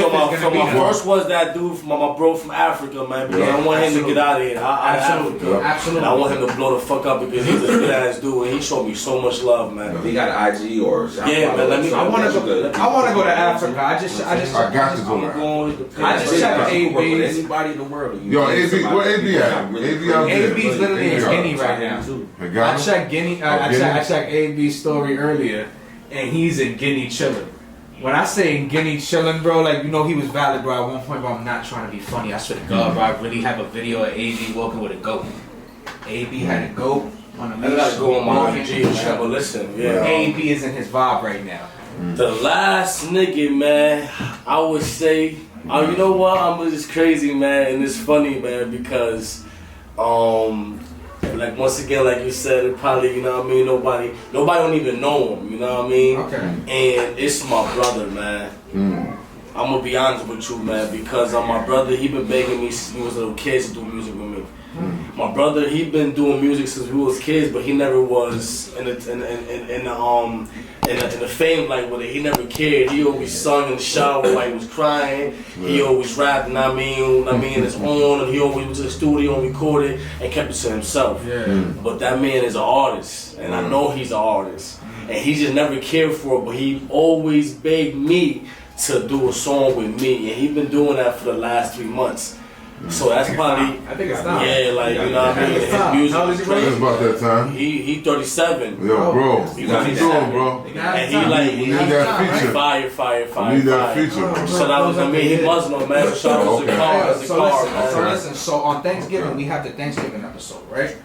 far. So my first was that dude from my bro from Africa, man. Because I don't want him to get out of here. Absolutely. And I want him to blow the fuck up because he's a good ass dude and he showed me so much love, man. He got an IG or something. Yeah, man. I want to go to Africa. I got this on. I just checked AB. Anybody in the world. Yo, AB, where AB at? AB out there. AB's literally in Guinea right now. I checked Guinea. I checked AB's story earlier, and he's in Guinea chilling. When I say in Guinea chilling, bro, like, you know, he was valid, bro, at one point, bro. I'm not trying to be funny. I swear to God, bro, I really have a video of AB walking with a goat. AB had a goat on a leash. I gotta go on my IG, man, but listen, AB is in his vibe right now. The last nigga, man, I would say, you know what? I'm just crazy, man, and it's funny, man, because, like once again, like you said, it probably, you know what I mean, nobody don't even know him, you know what I mean? Okay. And it's my brother, man. I'm gonna be honest with you, man, because my brother, he been begging me since we was little kids to do music with me. My brother, he been doing music since we was kids, but he never was in the fame like with it. He never cared. He always sung in the shower like was crying. He always rapped, I mean, his own, and he always went to the studio and recorded and kept it to himself. But that man is an artist, and I know he's an artist, and he just never cared for it. But he always begged me to do a song with me, and he been doing that for the last 3 months. So that's probably, I think it's time. Yeah, like, you know what I mean? His music is It's crazy. about that time. He 37. Yo, bro. He What you doing, bro? And he like, We need that feature. fire. We need that feature, bro. So that was, I mean, he Muslim, man. So shout out to the car, So listen, so on Thanksgiving, we have the Thanksgiving episode, right?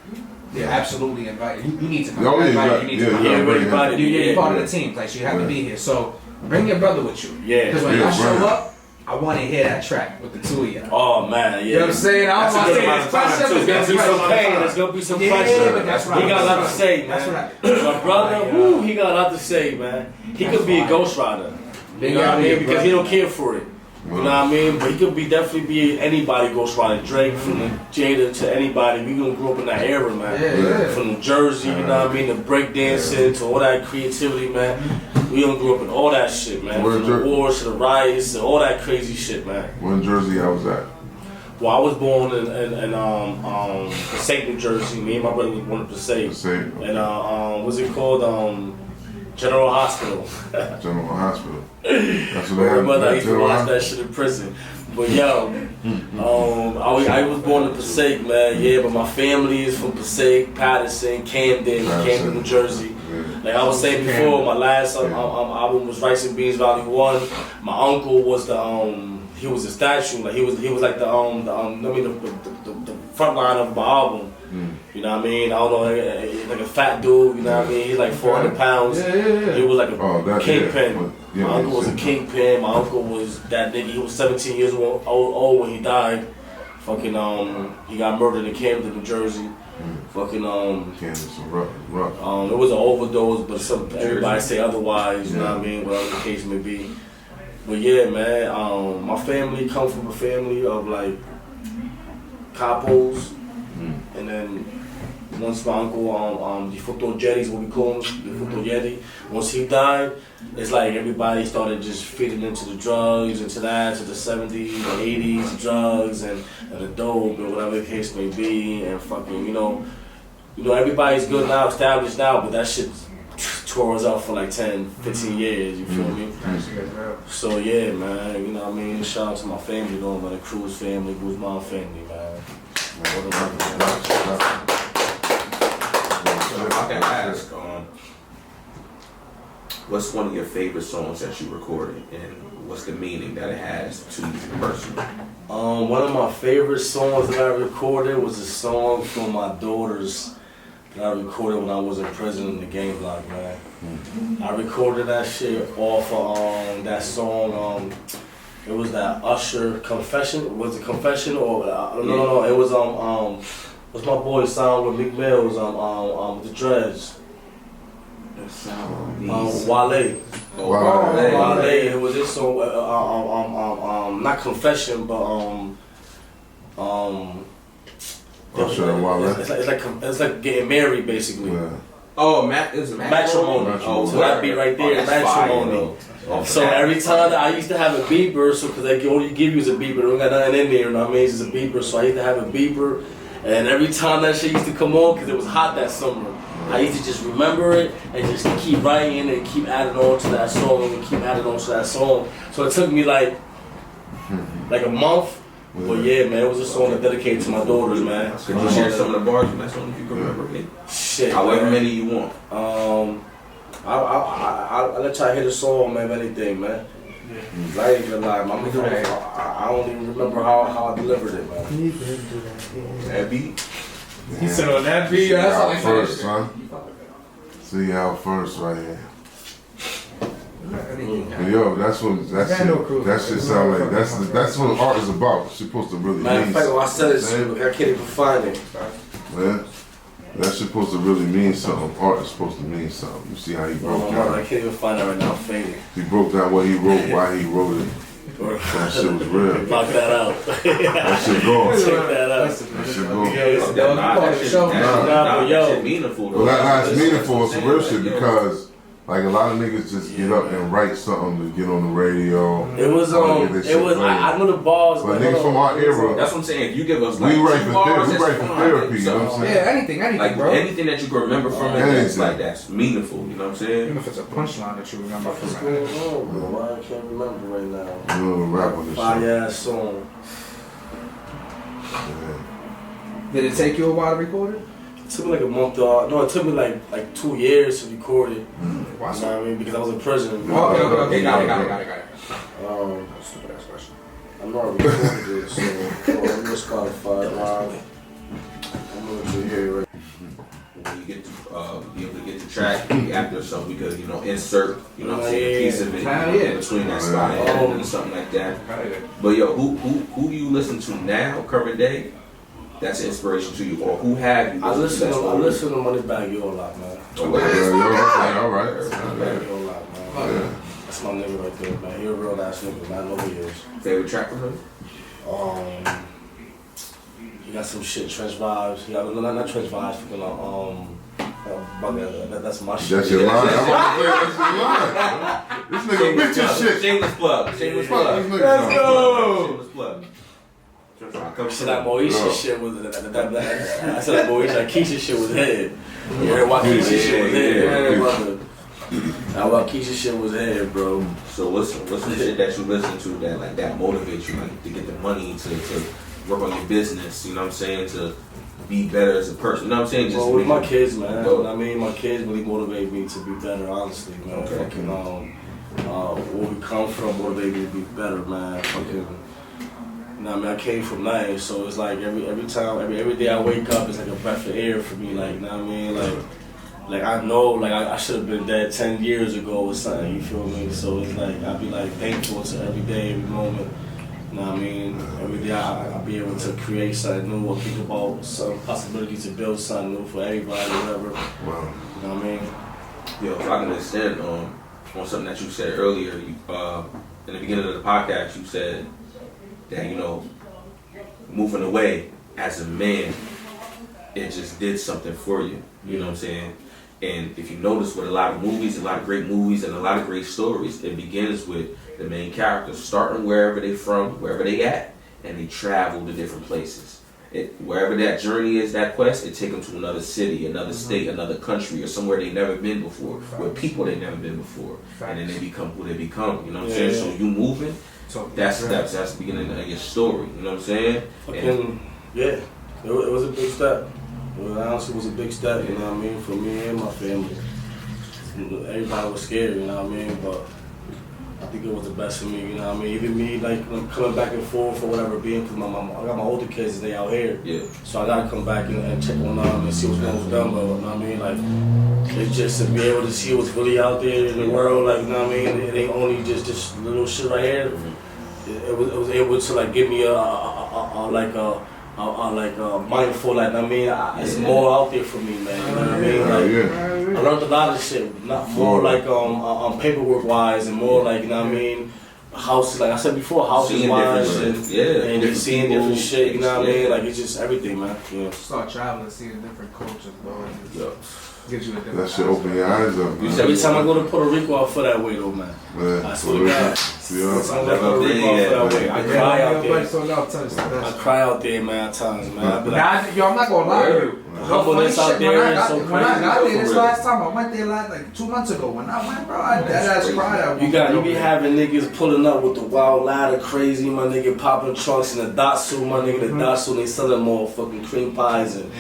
You're absolutely invited. You need to come. Oh, yeah, Everybody, you need to come. everybody. You're part of the team, like, so you have to be here. So bring your brother with you. Yeah. Because when Yeah, I show bro. up, I want to hear that track with the two of y'all. Oh, man, yeah. You know what I'm saying? I That's don't a want good to say amount it's of time, pressure. too. There's gonna be some pain. There's gonna be some pressure. But that's right. He got a lot to say, man. That's right. My brother, woo, he got a lot to say, man. He could be a ghostwriter. You know what I mean? Because he don't care for it. You know what I mean? But he could definitely be anybody ghostwriter. Drake, from the Jada to anybody. We gonna grow up in that era, man. Yeah. From New Jersey, you know what I mean? The breakdancing to all that creativity, man. We done grew up in all that shit, man. From the wars to the riots and all that crazy shit, man. When Jersey I was at? Well, I was born in Passaic, New Jersey. Me and my brother was born in Passaic. And what's it called? General Hospital. General Hospital. That's what they My have. mother used to watch that shit in prison. But yo, I was born in Passaic, man. Yeah, but my family is from Passaic, Patterson, Camden, New Jersey. Like I was saying before, my last album was Rice and Beans Volume 1. My uncle was he was a statue. Like he was like the front line of my album. You know what I mean? I don't know, like a fat dude. You know what I mean? He's like 400 pounds. He was like a kingpin. My uncle was a kingpin. My uncle was that nigga. He was 17 years old when he died. Fucking he got murdered in Camden, New Jersey. Fucking Camden's rough. It was an overdose, but everybody say otherwise. You know what I mean? Whatever the case may be. But yeah, man. My family come from a family of like capos, and then once my uncle the Futo Jetties, what we call him, the Futo Yeti. Once he died, it's like everybody started just feeding into the drugs, into that, to the 70s, the 80s, drugs and the dope and whatever the case may be, and fucking, you know, everybody's good now, established now, but that shit tore us up for like 10, 15 years, you feel me? So yeah, man, you know what I mean? Shout out to my family, though, man, the Cruz family, Guzman family, man. I can ask, what's one of your favorite songs that you recorded, and what's the meaning that it has to you personally? One of my favorite songs that I recorded was a song from my daughters that I recorded when I was in prison in the gang block, man. I recorded that shit off of that song. It was that Usher Confession. Was it Confession or no? It was what's my boy's song with Meek Mill's with the Dreads. Wale. Wale. It was this song. Not Confession, but It's like getting married, basically. Yeah. Oh, it was matrimony. So that beat right there, matrimony. So every time that I used to have a beeper, so because they only give you is a beeper, they don't got nothing in there, you know what I mean? It's just a beeper, so I used to have a beeper, and every time that shit used to come on, because it was hot that summer, I used to just remember it and just keep writing and keep adding on to that song and keep adding on to that song. So it took me like a month. But yeah, man, it was a song that dedicated to my daughters, man. Could you share some of the bars from that song if you can remember me? Shit. However many you want. I'll let y'all hear the song, man, of anything, man. I ain't gonna lie, I don't even remember how I delivered it, man. That beat? He said on that beat, that's all first, son. See y'all first right here. Yo, that's what that shit sound like. That's what art is about. It's supposed to really Matter of mean fact, when I something. said it, I can't even find it. Man, that's supposed to really mean something. Art is supposed to mean something. You see how he broke down. I can't even find it right now. I'm fading. He broke down what he wrote, why he wrote it. That shit was real. Block that out. That shit gone. Check that out. That shit gone. That shit meaningful though. Well, that's meaningful. It's real shit because like a lot of niggas just get up and write something to get on the radio. It was I know the bars, but niggas from our era. That's what I'm saying. If you give us like we write for therapy. You know what I'm saying? Yeah, anything, like bro. Anything that you can remember from it, that's like that's meaningful. You know what I'm saying? Even if it's a punchline that you remember What's from it. going on, bro? Why I can't remember right now. You know, rap on this shit. Fire ass song. Yeah. Did it take you a while to record it? It took me like a month. No, it took me like 2 years to record it. Why You know what I mean? Because I was in prison. Okay, got it. Stupid ass question. I'm not recording it, so I'm just Spotify. I'm going to hear it right. When you get to be able to get the track after, so we could insert what I'm saying, a piece of it in between that spot and something like that. But yo, who do you listen to now, current day? That's an inspiration to you, or who have you? I listen to Moneybagg Yo a lot, man. All right. Moneybagg Yo a lot, man. Yeah. That's my nigga right there, man. He a real ass nigga, man. I know he is. Favorite track from him? He got some shit, Trench Vibes. He got not Trench Vibes, that's my shit. That's your line. That's your line. This nigga bitch your shit. Shameless plug. Let's go. Shameless plug. So that Moesha shit was I said that Moesha, that Keisha shit was head. You heard why Keisha shit was head? That why Keisha shit was head, bro. So what's the shit that you listen to that motivates you, like to get the money to work on your business? You know what I'm saying? To be better as a person. You know what I'm saying? Just with my kids, man. You know what I mean? My kids really motivate me to be better, honestly, man. Okay. Fucking where we come from motivate me to be better, man. Fucking. You know what I mean? I came from nothing, so it's like every day I wake up, it's like a breath of air for me. Like, you know what I mean? Like I know, like I should have been dead 10 years ago or something. You feel me? So it's like I be like thankful to every day, every moment. You know what I mean? Every day I be able to create something new or think about some possibility to build something new for everybody, whatever. Wow. You know what I mean? Yo, if I can extend on something that you said earlier, in the beginning of the podcast, you said that, moving away as a man, it just did something for you. You know what I'm saying? And if you notice with a lot of movies, a lot of great movies and a lot of great stories, it begins with the main characters starting wherever they from, wherever they at, and they travel to different places. Wherever that journey is, that quest, it take them to another city, another state, another country, or somewhere they never been before, with people they never been before, and then they become who they become. You know what I'm saying? So you moving, that's the beginning of your story. You know what I'm saying? It was a big step. Well, honestly, it was a big step. You know what I mean? For me and my family. Everybody was scared. You know what I mean? But I think it was the best for me, you know what I mean? Even me, like, coming back and forth or whatever, because I got my older kids, they out here. Yeah. So I gotta come back and check on them and see what's going on with them, bro, you know what I mean? Like, it's just to be able to see what's really out there in the world, like, you know what I mean? It ain't only just little shit right here. It was able to, like, give me a mindful, like, I mean, it's more out there for me, man, you know what I mean? Like, I learned a lot of shit, not more like paperwork wise and more like, you know what I mean, houses, like I said before, houses wise and just seeing different shit, you know what I mean? Like, it's just everything, man. Yeah. Start traveling, seeing different cultures, bro. Gives you a different that shit open your eyes up, man. Every time I go to Puerto Rico, I feel that way, though, man. I swear to God. Every time I go to Puerto Rico, I feel that way. I cry out there. I cry out there, man, at times, man. I be like, yo, I'm not gonna lie to you. Humbleness out there is so crazy. When I got there this last time, I went there like 2 months ago. When I went, bro, I deadass cried. You be having niggas pulling up with the wild ladder, crazy, my nigga, popping trunks in the Datsun, my nigga, the Datsun, they selling more fucking cream pies and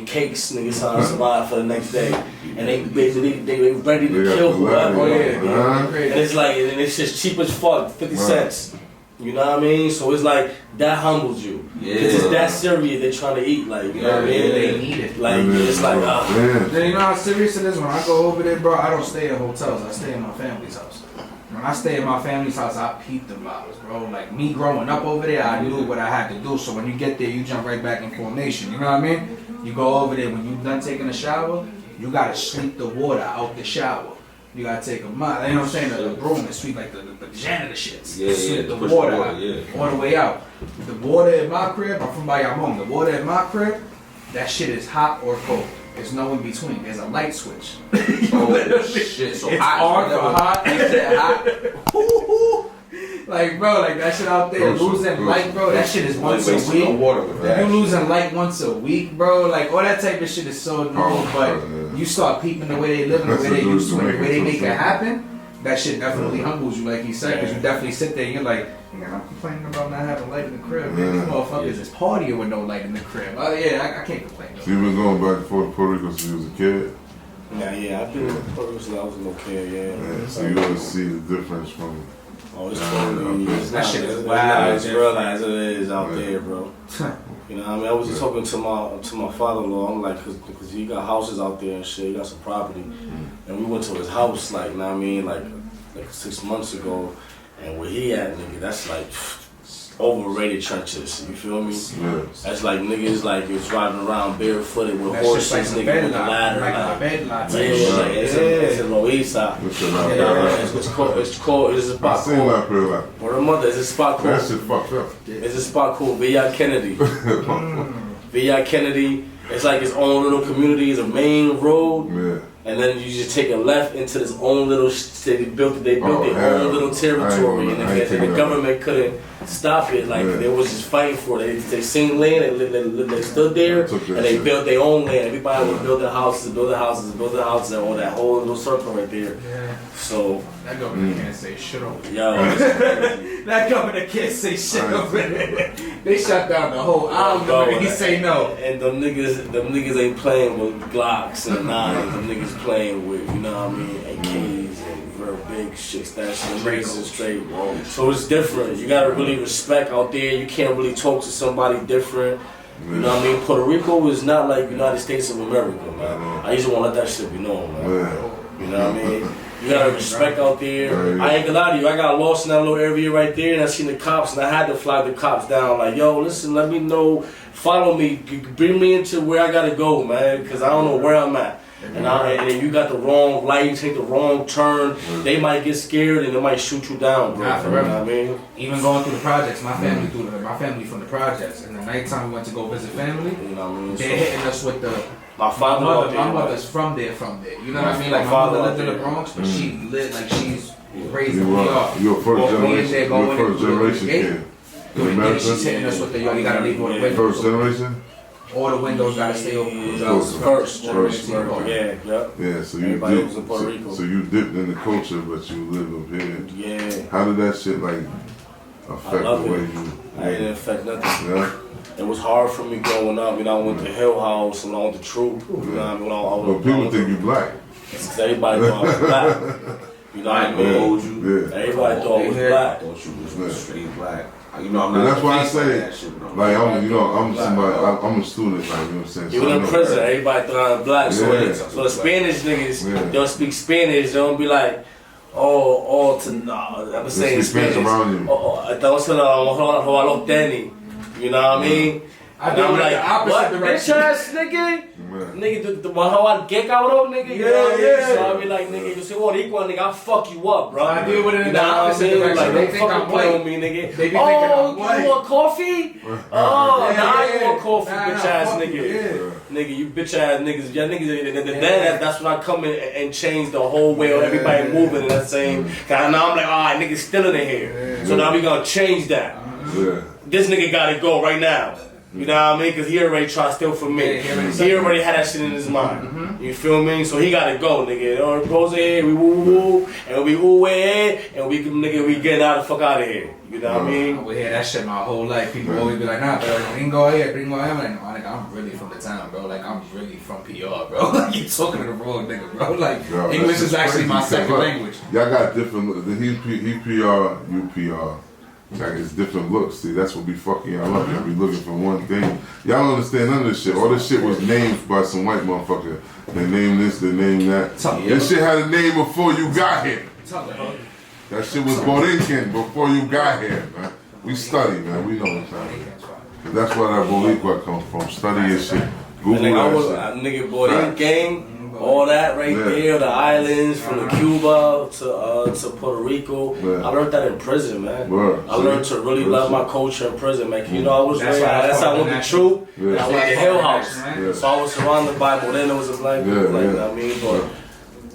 cakes, niggas trying to survive for the next day. And they ready to kill whoever. And it's like, and it's just cheap as fuck, 50 cents. You know what I mean? So it's like, that humbles you. Because it's that serious, they trying to eat, like, you know what I mean? They need it. Like, it's like, Then you know how serious it is when I go over there, bro? I don't stay in hotels, I stay in my family's house. when I stay at my family's house, I peep the vibes, bro. Like me growing up over there, I knew what I had to do. So when you get there, you jump right back in formation. You know what I mean? You go over there, when you done taking a shower, you gotta sweep the water out the shower. You gotta take a mop. You know what I'm saying? The broom and sweep like the janitor shits. Yeah, sweep the push water the water, out, yeah. all the way out. The water in my crib, I'm from Bayamon. The water in my crib, that shit is hot or cold. There's no in between. There's a light switch. Oh shit! So it's hot, on for hot. It's that hot. Like bro, like that shit out there losing light, bro. That shit is once a week. If you losing light once a week, bro, like all that type of shit is so normal. But you start peeping the way they live, the way they used to, and the way they make it happen. That shit definitely humbles you, like he said, because you definitely sit there and you're like, man, I'm complaining about not having light in the crib. Man, these motherfuckers is partying with no light in the crib. Oh yeah, I can't complain. So you've been going back and forth to Puerto Rico since you was a kid? Yeah, I've been in Puerto Rico since I was a little kid, yeah. So you always see the difference from... Oh, it's totally... That shit is wild. It's real as it is out there, bro. You know what I mean? I was just talking to my father-in-law. I'm like, cause he got houses out there and shit. He got some property, and we went to his house, like, you know what I mean, like 6 months ago, and where he at, nigga, that's like overrated trenches. You feel me? Yeah. That's like niggas like you're driving around barefooted with That's horses, just like nigga, with the ladder, like a bed lot. it's in Loiza. It's called. It's a spot I seen called. that real life. Where the mother? It's a spot called. That shit fucked up. It's a spot called Villa Kennedy. Villa Kennedy. It's like its own little community. It's a main road. Yeah. And then you just take a left into this own little they built their own little territory, and the government couldn't stop it. Like they was just fighting for it. They seen land, they stood there, and they built their own land. Everybody was building houses, and all that whole little circle right there. Yeah. So that government can't say shit over it. Yo, that governor can't say shit over it. They shut down the whole island and he say no. And them niggas ain't playing with Glocks and nines. Them niggas playing with, you know what I mean, AKs and real big shit, niggas straight. So it's different. You gotta really respect out there. You can't really talk to somebody different. You know what I mean? Puerto Rico is not like United States of America, man. I just wanna let that shit be known, man. You know what I mean? You gotta respect out there. I ain't gonna lie to you, I got lost in that little area right there, and I seen the cops, and I had to flag the cops down. Like, yo, listen, let me know, follow me, bring me into where I gotta go, man, because I don't know where I'm at. And you got the wrong light, you take the wrong turn, they might get scared and they might shoot you down, bro. Nah, forever. You know what I mean? Even going through the projects, my family from the projects, and the nighttime we went to go visit family, You know what I mean? they're hitting us with the... My father, my mother's from there. You know what I mean? Like my mother lived in the Bronx, but she lived like she's raised in New York. You're a first generation kid. She's hitting us with the, yo, you gotta leave with the windows. First generation? All the windows gotta stay open. First. Yeah, so you dipped, so you dipped in the culture, but you live up here. Yeah. How did that shit like affect the way you? I didn't affect nothing. Yeah. It was hard for me growing up. You know, I went to Hill House and I went to Troop. You know what I mean? But people think you black. Because everybody thought I was black. You know what I mean? Yeah. Everybody thought I was black. I thought you was straight black. You know, I'm and not. That's why I say, like, I'm a student, like, you know what I'm saying? Even in prison, everybody thought I was black. So the Spanish niggas, they'll speak Spanish. They don't be like, I'm saying Spanish around you. You know what I mean? I do like the opposite direction. Bitch ass nigga? Nigga, the how I get cabrón, nigga. You know what I mean? So I be like, nigga, you say, Boricua, nigga, I'll fuck you up, bro. I deal with it in the opposite direction. Like, they think I'm white. Me, nigga. They be thinking I'm white. You want coffee? Oh, nah, you want coffee, bitch ass nigga. Yeah. Nigga, you bitch ass niggas. Y'all niggas, that's when I come in and change the whole way of everybody moving in that same. Cause now I'm like, alright, niggas still in here. So now we gonna change that. This nigga gotta go right now. You know what I mean? Because he already tried to steal from me. He already had that shit in his mind. You feel me? So he gotta go, nigga. It goes in, we woo, and we and we getting out the fuck out of here. You know what I mean? I would hear that shit my whole life. People always be like, nah, bro, gringo here. I'm like, no, nigga, I'm really from the town, bro. Like, I'm really from PR, bro. Like, you talking to the wrong nigga, bro. Like, English is actually my second language. Y'all got different, he PR, you PR. Like, it's different looks. See, that's what be fucking y'all up. Y'all be looking for one thing. Y'all don't understand none of this shit. All this shit was named by some white motherfucker. They named this, they named that. This shit had a name before you got here. That shit was Borican before you got here, man. We study, man. We know what's happening. That's where that Boricua comes from. Study your shit. Google that shit. Nigga, Borican, all that right there, the islands, from the Cuba to Puerto Rico. I learned that in prison, man. I learned to really love my culture in prison, man. You know, I was that's how I went to True, and I went to Hill House. So I was surrounded by Morenos and black people, like, you know what I mean? But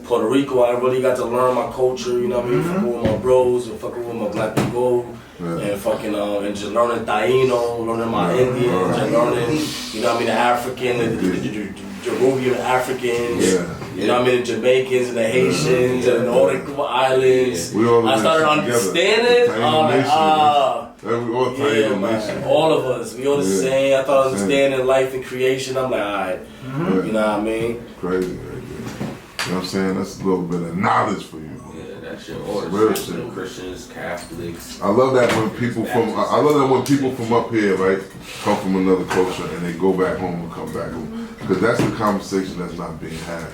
Puerto Rico, I really got to learn my culture, you know what I mean? Fucking with my bros, and fucking with my black people. And fucking and just learning Taino, learning my Indians, and learning, you know what I mean, the African, the Peruvian Africans, you know what I mean, the Jamaicans and the Haitians and all the islands. I started understanding, all of us, we all the same. I started understanding life and creation. I'm like, alright, you know what I mean? Crazy, right there. You know what I'm saying? That's a little bit of knowledge for you. That's your orders, Christians, Catholics. I love that when people from up here, right, come from another culture and they go back home and come back home. Because that's the conversation that's not being had.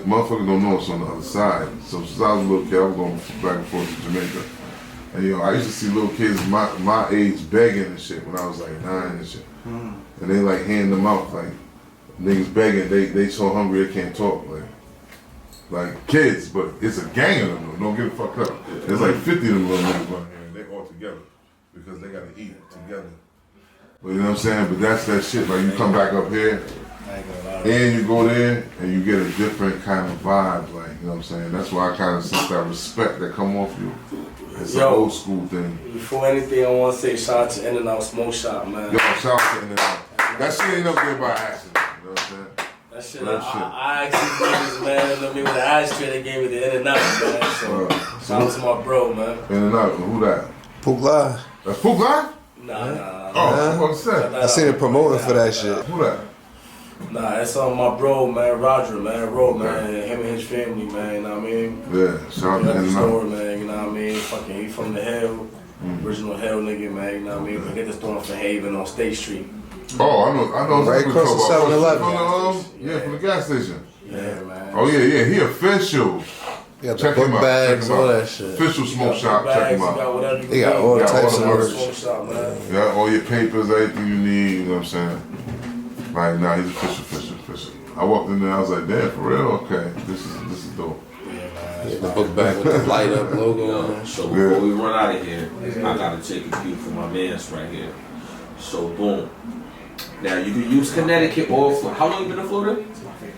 Motherfuckers don't know it's on the other side. So since I was a little kid, I was going back and forth to Jamaica. And you know, I used to see little kids my age begging and shit when I was like 9 and shit. And they like hand them out, like niggas begging, they so hungry they can't talk. Like kids, but it's a gang of them. Don't get it fucked up. There's like 50 of them little niggas around here, and they all together because they gotta eat together. But you know what I'm saying? But that's that shit. Like you come back up here, and you go there, and you get a different kind of vibe. Like you know what I'm saying? That's why I kind of sense that respect that come off you. It's an old school thing. Before anything, I want to say shout out to In-N-Out Smoke Shop, man. Yo, shout out to In-N-Out. That shit ain't up there by accident. You know what I'm saying? That shit, I actually niggas, man. I mean, with the ashtray, they gave me the In-N-Out, man. So, shout out to my bro, man. In-N-Out, who that? Pook Live. That's Pook Live? Nah. Oh, what's that? I seen it promoting for that shit. Who that? Nah, that's on my bro, man, Roger, man, man, him and his family, man, you know what I mean? Yeah, shout out to store, man, you know what I mean? Fucking, he from the hell, original hell nigga, man, you know what I mean? But get the store from Haven on State Street. Oh, I know. Right across the 7-Eleven. Yeah, from the gas station. Yeah, man. Oh yeah, he official. He got the book bags, all that shit. Official smoke shop, check him out. He got all types of merch. Smoke shop, man. Yeah, all your papers, everything you need, you know what I'm saying? Like, nah, he's official. I walked in there, I was like, damn, for real? Okay, this is dope. Yeah, the book bag with the light up logo. So before we run out of here, I gotta take a cue from my mans right here. So boom. Now you can use Connecticut or Florida. How long you been in Florida?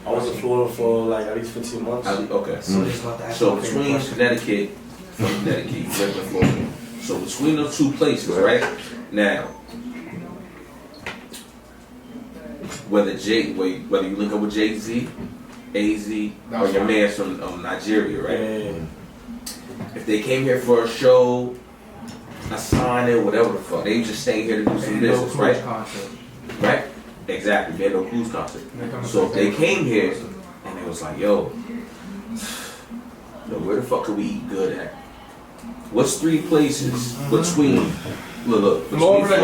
I was in Florida for like at least 15 months. Okay. So between Connecticut, you live in Florida. So between those two places, right? Now, whether you link up with Jay-Z, AZ, or your man from Nigeria, right? Yeah. If they came here for a show, a signing, whatever the fuck, they just stay here to do some business, right? Right? Exactly, Bando Cruz concert. So if they came here and it was like, yo, where the fuck could we eat good at? What's 3 places between Florida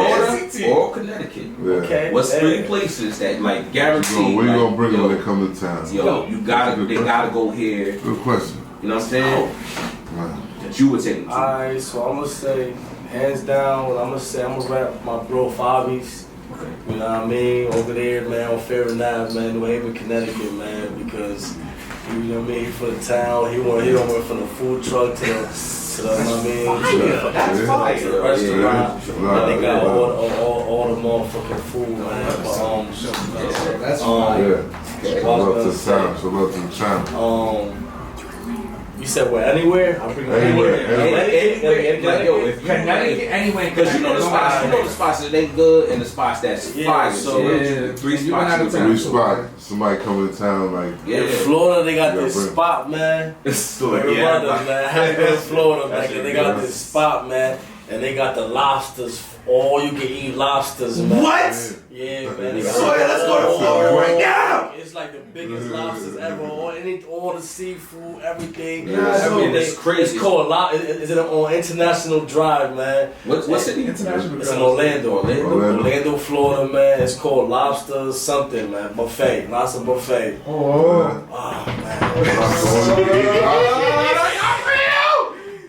or Connecticut? Yeah. Okay. What's 3 places that like guaranteed? Where you gonna bring them when they come to town? Yo, they gotta go here. Good question. You know what I'm saying? That you would take them to. Alright, so I'm gonna say, hands down, I'm gonna rap my bro Fabi's. Okay. You know what I mean? Over there, man, on Fair Ave, man, New Haven, Connecticut, man, because, you know what I mean, for the town, he don't went from the food truck to the restaurant. And they got all the motherfucking food, man. But, that's yeah. So love to the town. You said where? Anywhere? I'll bring Anywhere. Like, yo, if you Connecticut, anywhere. Because you know the spots that ain't good and the spots that's fire. So 3 spots. 3 spots. Somebody coming to town like. In Florida, they got this spot, man. Man. Have to go to Florida, man. They got this spot, man. And they got the lobsters. All you can eat lobsters, man. What? Yeah, man. Let's go to Florida right now. It's like the biggest lobsters ever. All the seafood, everything. Everything. It's crazy. It's called Is it on International Drive, man? What city? International. It's in Orlando, Florida, man. It's called Lobster something, man. Buffet. Lots of buffet. Oh, man.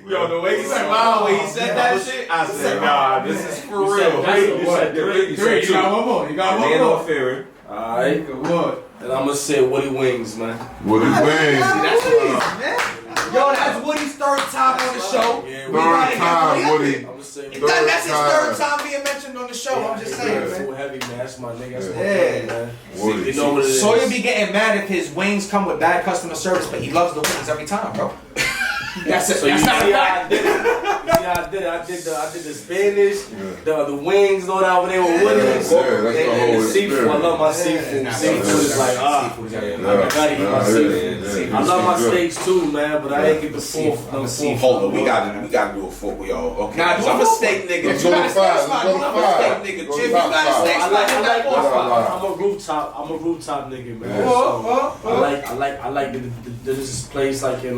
Yo, Yo, the way he said, wow, when he said that shit, I said, nah, this is for real. You said three. You got one more. You got one Man more. on Fury. Alright. Good. And I'm gonna say Woody Wings, man. Woody Wings. That's Woody's, man. Yo, that's Woody's third time on the show. Yeah, We gotta Third get time, Woody. Woody. I'm gonna say That's his third time. time being mentioned on the show. I'm just saying, man. Full heavy, man. That's my nigga. That's my Yeah. brother, man. Woody. You know what it is. Sawyer be getting mad if his wings come with bad customer service, but he loves the wings every time, bro. That's it. So you That's see not how a I fact. did it? You see how I did it? I did the Spanish, the wings, and all that over there with Woody. that's the And whole the seafood. I experience. love my seafood. Nah, Seafood is like, I gotta eat my seafood. I love my steaks too, man, but I ain't get the fourth. No fourth. Hold on, we gotta do a fuck with y'all. Okay, Nah, so I'm a steak nigga. Let's go to five. Let's go to I'm a five. steak nigga. Go to Jim, you got a five. steak spot. I'm a rooftop nigga, man. Yeah. So I like there's this place like in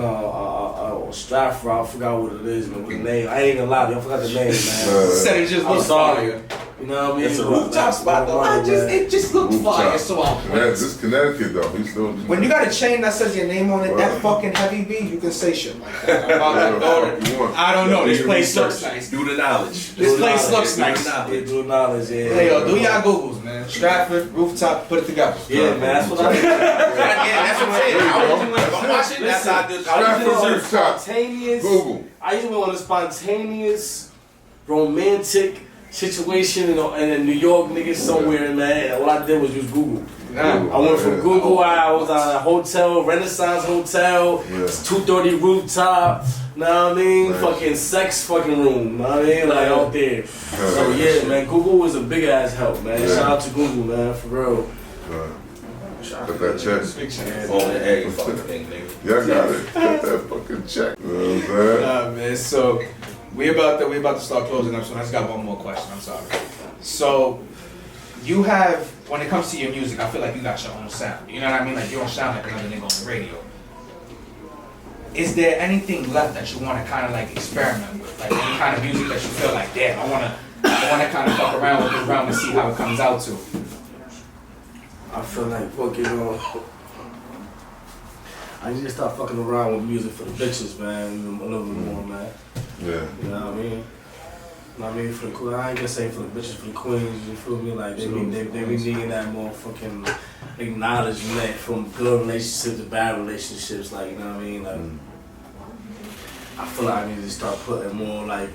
Stratford. I forgot what it is, man. With the name, I ain't gonna lie to you, I forgot the name, man. Said it just I'm looks sorry. fire. You know what I mean? It's a rooftop spot though. It just looks fire. So Yeah, this is Connecticut though. He's still. when you got a chain that says your name on it, that fucking heavy B, you can say shit like that. About that daughter. I don't know. This place looks nice. Do the knowledge. This place looks Do the nice. knowledge. Do knowledge, yeah. Hey, yo, do y'all Googles, man. Stratford, rooftop, put it together. Yeah, man, that's what I did. Yeah, that's what I'm saying. If I'm watching, that's how I do. Stratford rooftop. Spontaneous. Google. I usually want a spontaneous, romantic situation in New York, niggas somewhere, man. And all I did was use Google. I went from Google. I was at a hotel, Renaissance Hotel, 230 rooftop. Know what I mean? Right. Fucking sex fucking room. Know what I mean? Like out there. So yeah, man. Google was a big ass help, man. Yeah. Shout out to Google, man, for real. Got that check. On every fucking thing, nigga. Y'all got it. Got that fucking check. You know what I'm saying? Nah, man. So we about to start closing up. So I just got one more question. I'm sorry. So you have, when it comes to your music, I feel like you got your own sound. You know what I mean? Like you don't sound like another nigga on the radio. Is there anything left that you want to kind of like experiment with? Like any kind of music that you feel like, damn, I want to kind of fuck around with this realm and see how it comes out to. I feel like fucking I need to start fucking around with music for the bitches, man. Even a little bit more, man. Yeah. You know what I mean? You know what I mean? For the queen, I ain't gonna say for the bitches, for the queens. You feel me? Like they be needing that more fucking acknowledgement from good relationships to bad relationships. Like, you know what I mean? Like, I feel like I need to start putting more like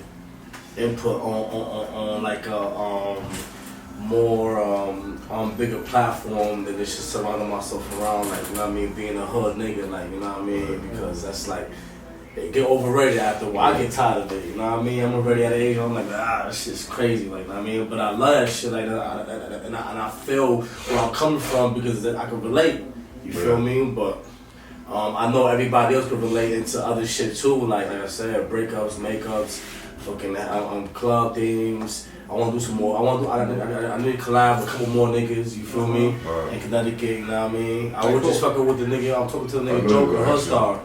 input on like a more bigger platform than just surrounding myself around, like, you know what I mean, being a hood nigga, like, you know what I mean, because that's like, it get overrated after a while. I get tired of it, you know what I mean, I'm already at an age, I'm like, this shit's crazy, like, you know what I mean, but I love that shit, like, and I feel where I'm coming from because I can relate, you feel me, but I know everybody else can relate into other shit too, like I said, breakups, makeups, fucking club themes. I want to do some more. I need to collab with a couple more niggas, you feel me? In Connecticut, you know what I mean? I was just fucking with the nigga, I'm talking to the nigga Joker, Hustar.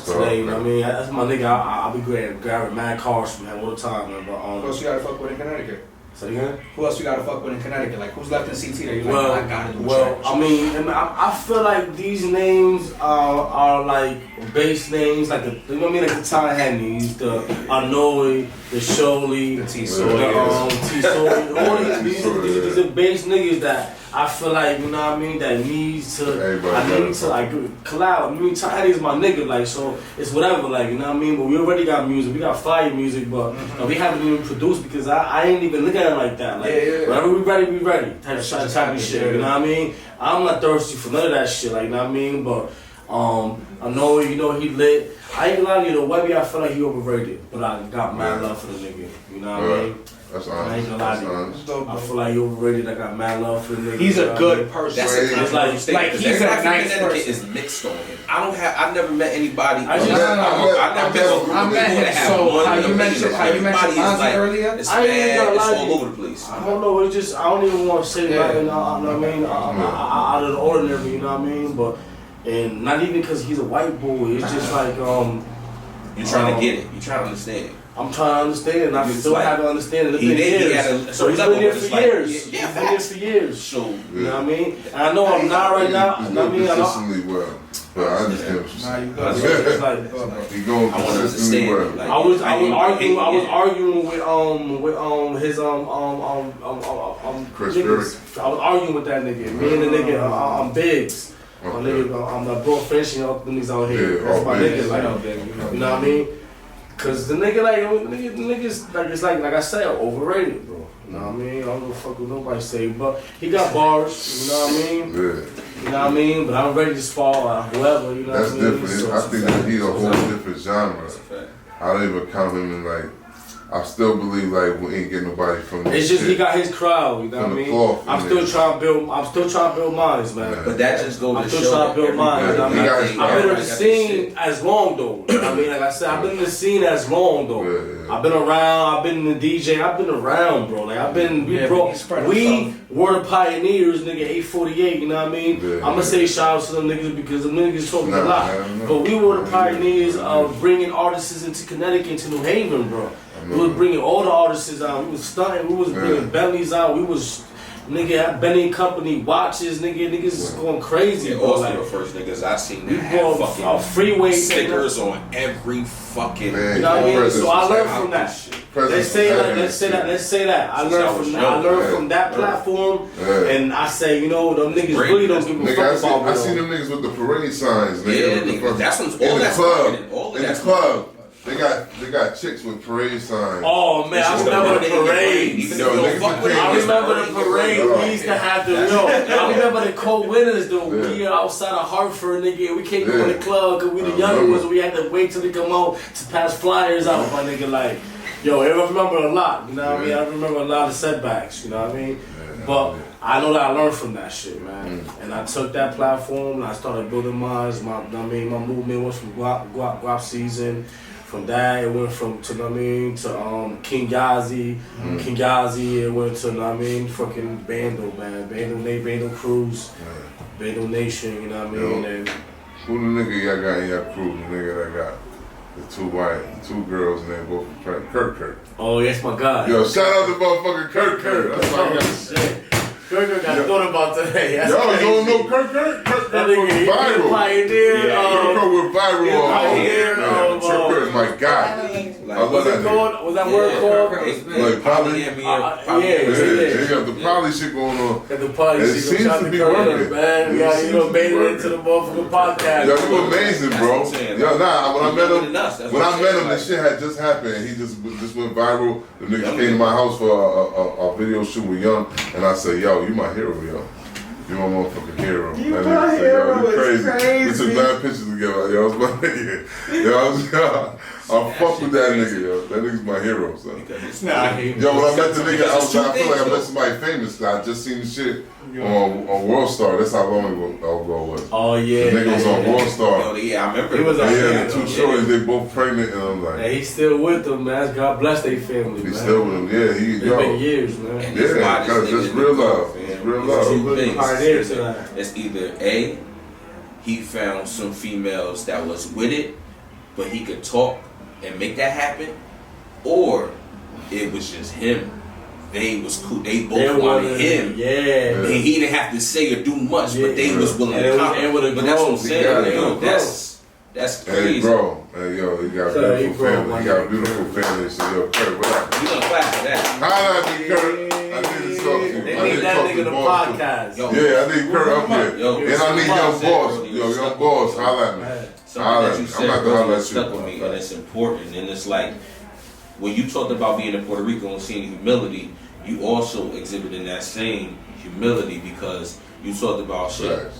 Today, you know what I mean? That's my nigga, I'll be grabbing mad cars from him all the time, man. But, Who else you gotta fuck with in Connecticut? Say again? Who else you gotta fuck with in Connecticut? Like, who's left in CT that you're like, I gotta do I mean, I feel like these names are like base names, like the, you know what I mean, like the Ty Henneys, the Anoi, the Sholey, The T the Sawyer. all these are base niggas that I feel like, you know what I mean, that needs to, I need to like collab. I mean, Ty Henny's my nigga, like, so it's whatever, like, you know what I mean, but we already got music, we got fire music, but we haven't even produced because I ain't even looking at it like that, like, whenever we ready, type of shit, you know what I mean? I'm not thirsty for none of that shit, like, you know what I mean, but I know, you know, he lit. I ain't gonna lie to you, the Webby, I feel like he overrated, but I got mad love for the nigga, you know what I mean? That's honest. I ain't gonna lie to you. I feel like he overrated, I got mad love for the nigga. He's a good person. That's a controversial statement. Like, he's a nice Connecticut person. is mixed on him. I've never met anybody. I just- I've never met a group I of met people him. that have So one how you opinion. mentioned Everybody is Ozzy like, earlier? It's I ain't even bad. gonna It's lie to all you. over the place. I don't know, it's just, I don't even want to say nothing, out of the ordinary, you know what I mean? But, and not even because he's a white boy, it's just like, You're trying to get it. You're trying to understand. I'm trying to understand, and I still haven't understand. It's been years. So he's been there for years. Yeah, he's been there for years. So you know what I mean? And I know I'm not right now. He's You know what I mean? consistently well, but I understand what you're saying. It's like, He going consistently well. I was arguing with his Chris niggas. I was arguing with that nigga. Me and the nigga, I'm Biggs. My nigga, I'm the bro finishing up the niggas out here. That's my nigga, like, you know what I mean? Cause the nigga the niggas like it's like I said, overrated, bro. You know what I mean? I don't give a fuck what nobody say, but he got bars. You know what I mean? Yeah. You know what I mean? But I'm ready to fall whoever. You know That's what I mean? different. I think that he's a whole different genre. I don't even count him in like. I still believe like we ain't getting nobody from this. It's just shit. he got his crowd, you know what I mean? I'm still trying to build mines, man. Yeah. But that just goes to show. I'm still trying to build mines. Yeah, I mean, I've been in the scene as long though. I mean, like I said, I've been in the scene as long though. Yeah. I've been around. I've been in the DJ. I've been around, bro. Like I've been. We were the pioneers, nigga. 848. You know what I mean? Yeah. I'm gonna say shout out to them niggas because them niggas told me a lot. But we were the pioneers of bringing artists into Connecticut, to New Haven, bro. We was bringing all the artists out. We was stunting. We was bringing Bentleys out. We was, nigga, Bentley Company watches. Niggas is going crazy. Yeah, also the first niggas I seen that had fucking freeway stickers on every fucking. You know what I mean? So I learned from that. Let's say that. I learned from that platform, and I say, you know, them niggas really don't give a fuck about me. I seen them niggas with the parade signs. Yeah, nigga, that's what's all that's in the club. They got chicks with parade signs. Oh man, I remember the parades. I remember the parade. We used to have the I remember the cold winters though. We were outside of Hartford, nigga. We can't go in the club because we the younger ones. We had to wait till they come out to pass flyers out, my nigga. Like, yo, I remember a lot. You know what I mean? I remember a lot of setbacks. You know what I mean? But I know that I learned from that shit, man. And I took that platform and I started building mine. My movement was from Guap Season. From that, it went to King Yazi. King Yazi, it went to, fucking Bando, man. Bando Cruz. Bando Nation, you know what I mean? And who the nigga y'all got in your crew? The nigga that got the two girls and they both from Kirk. Oh, that's my guy. Yo, shout out to motherfucking Kirk. That's my guy. Kirk got thought about today. Y'all don't know Kirk? Kirk went viral. Pioneer. Kirk went viral. Kirk is my guy. Was that word called? Like poly. Yeah. They got the poly shit going on. And the poly shit seems to be working. Man, you made it into the motherfucking podcast. Yo, you amazing, bro. Yo, when I met him, the shit had just happened. He just went viral. The niggas came to my house for a video shoot with Young, and I said, yo, you my hero, yo. You my motherfucking hero. You my hero, it's crazy. We took 9 pictures together, yo. It was my nigga. I fuck with that nigga, yo. That nigga's my hero, son. Yo, when I met the nigga outside, I feel like I met somebody famous. I just seen the shit on World Star. That's how long ago it was. Oh, yeah. The nigga was on World Star. Yeah, I remember. He was the two shorties, they both pregnant, and I'm like. And he's still with them, man. God bless their family, man. He's still with them, yeah. It's been years, man. Yeah, because it's real love. It's real love. It's either A, he found some females that was with it, but he could talk and make that happen, or it was just him. They was cool. They both wanted him. Yeah. He didn't have to say or do much, but they was willing to come. But that's what I'm saying. That's crazy. Hey, bro. Hey, yo, he got a beautiful family. He got a beautiful family. So, yo, Kurt, what up? You gonna clap for that? Holla at me, Kurt. I need to talk to you. They need that nigga the podcast. Yeah, I need Kurt up here. And I need Young Boss. Yo, Young Boss, holla at me. Something that you said really stuck with me, and it's important. And it's like, when you talked about being in Puerto Rico and seeing humility, you also exhibited that same humility because you talked about shit.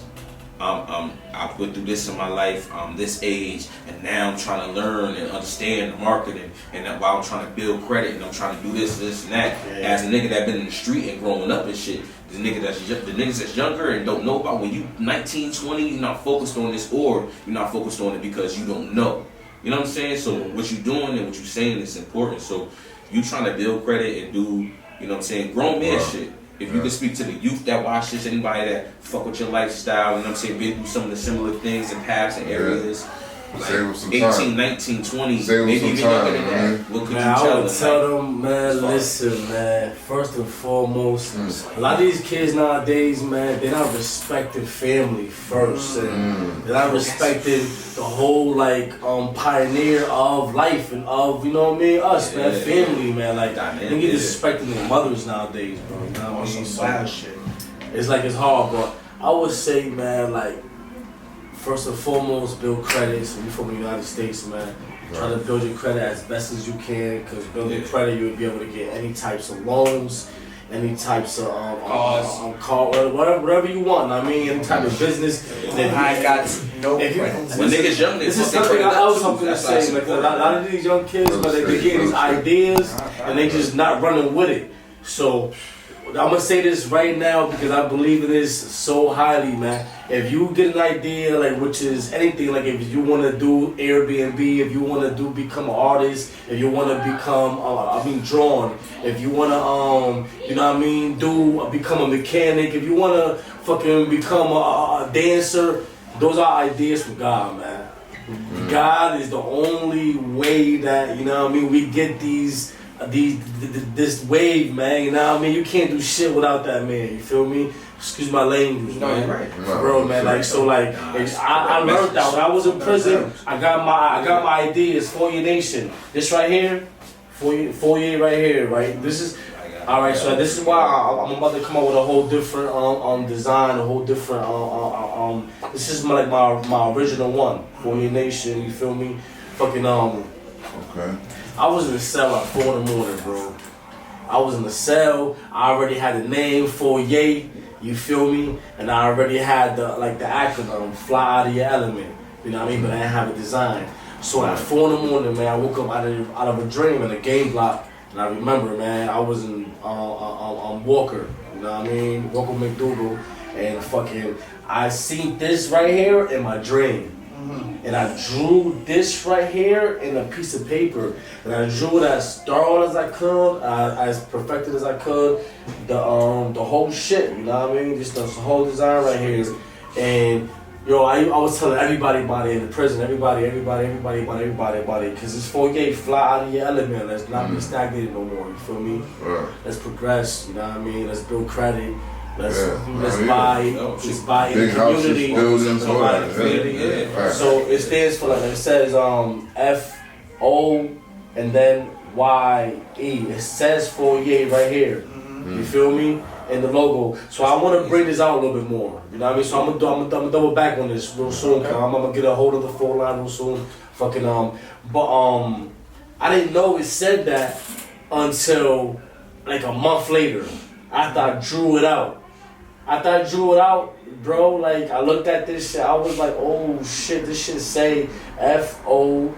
I went through this in my life, I'm this age, and now I'm trying to learn and understand the marketing, and while I'm trying to build credit, and I'm trying to do this and that. As a nigga that been in the street and growing up and shit, the niggas that's younger and don't know about when you 19, 20, you're not focused on this, or you're not focused on it because you don't know. You know what I'm saying? So what you doing and what you saying is important. So you trying to build credit and do, you know what I'm saying, grown man shit. If you can speak to the youth that watch this, anybody that fuck with your lifestyle, you know what I'm saying, been through some of the similar things and paths and areas, Save them some 18, time. 19, 20, Save them maybe some even time, younger than man. that. What could Man, you I tell would them? tell them, man, listen, man. First and foremost, a lot of these kids nowadays, man, they're not respecting family first, and they're not respecting the whole pioneer of life and of us, man, family, man. Like they get disrespecting their mothers nowadays, bro. You know what I mean? Some wild shit. It's it's hard, but I would say, man, first and foremost, build credit. So you from the United States, man. Try to build your credit as best as you can, because building credit, you'll be able to get any types of loans, any types of call, whatever you want. I mean, any type of business. I got no credit. When niggas young, This is something else I'm gonna say. Like a lot of these young kids, but they're getting these ideas and they just not running with it. So I'm gonna say this right now because I believe in this so highly, man. If you get an idea, which is anything, if you want to do Airbnb, if you want to become an artist, if you want to become, drawn, if you want to, become a mechanic, if you want to fucking become a dancer, those are ideas from God, man. God is the only way that, we get this wave, man, you can't do shit without that man, you feel me? Excuse my language, man. Right. Bro, man, I learned that when I was in prison. I got my ideas for your nation. This right here, for you right here, right? This is all right. So this is why I'm about to come up with a whole different design, a whole different This is my original one for your nation. You feel me? Fucking Okay. I was in the cell at 4 in the morning, bro. I was in the cell. I already had a name for Ye. You feel me? And I already had the acronym, fly out of your element. You know what I mean? But I didn't have a design. So at 4 in the morning, man, I woke up out of a dream in a game block. And I remember, man, I was in Walker. You know what I mean? Walker McDougal. And fucking, I seen this right here in my dream. And I drew this right here in a piece of paper, and I drew it as thorough as I could, as perfected as I could, the whole shit, you know what I mean? Just the whole design right here. And I was telling everybody about it in the prison, everybody, because it's 4K, fly out of your element. Let's not be stagnated no more. You feel me? Let's progress. You know what I mean? Let's build credit. Let's buy in the community. So it stands for, it says F-O and then Y-E. It says for Ye right here. You feel me? And the logo. So I want to bring this out a little bit more. You know what I mean? So I'm gonna double back on this real soon. I'm gonna get a hold of the full line real soon. I didn't know it said that until a month later. After I drew it out. Bro, I looked at this shit, I was like, oh shit, this shit say F-O-Y-E,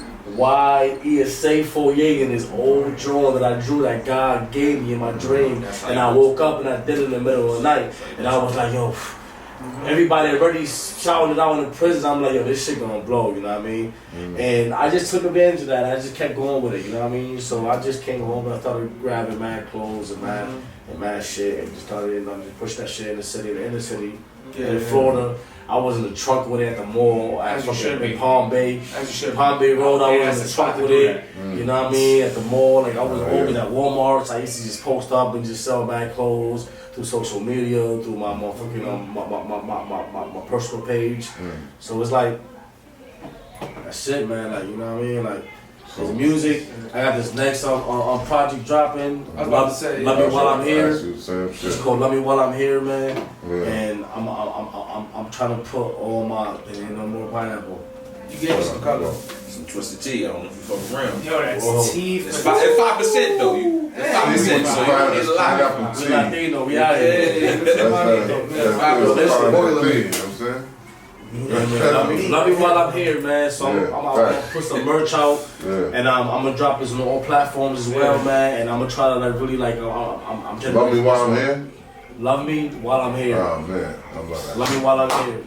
it say Foyer in this old drawing that I drew that God gave me in my dream. And I woke up and I did it in the middle of the night. And I was like, yo, everybody already shouting it out in the prison. I'm like, yo, this shit gonna blow, you know what I mean? And I just took advantage of that. I just kept going with it, you know what I mean? So I just came home and I started grabbing mad clothes and mad shit, and just started just push that shit in the city, in in Florida. I was in the trunk with it at the mall, at fucking Palm Bay Road. I was in the trunk with it, you know what I mean? At the mall, I was open at Walmart. So I used to just post up and just sell bad clothes through social media, through my motherfucking my personal page. So it's that's it, man. You know what I mean? There's music. I got this next on project dropping. I was about to say, Love Me While I'm Here. It's called Love Me While I'm Here, man. And I'm trying to put all my there ain't no more pineapple. You gave us some color. Some Twisted Tea. I don't know if you fuck around. Yo, that's tea. It's 5% though. It's 5%, so you don't need a lot. We're Latino. We out here. That's Love me while I'm here, man. So I'm gonna put some merch out, and I'm gonna drop this on all platforms as well, man. And I'm gonna try to really I'm Love Me While I'm Here. Love me while I'm here. Oh man, I love that. Love me while I'm here.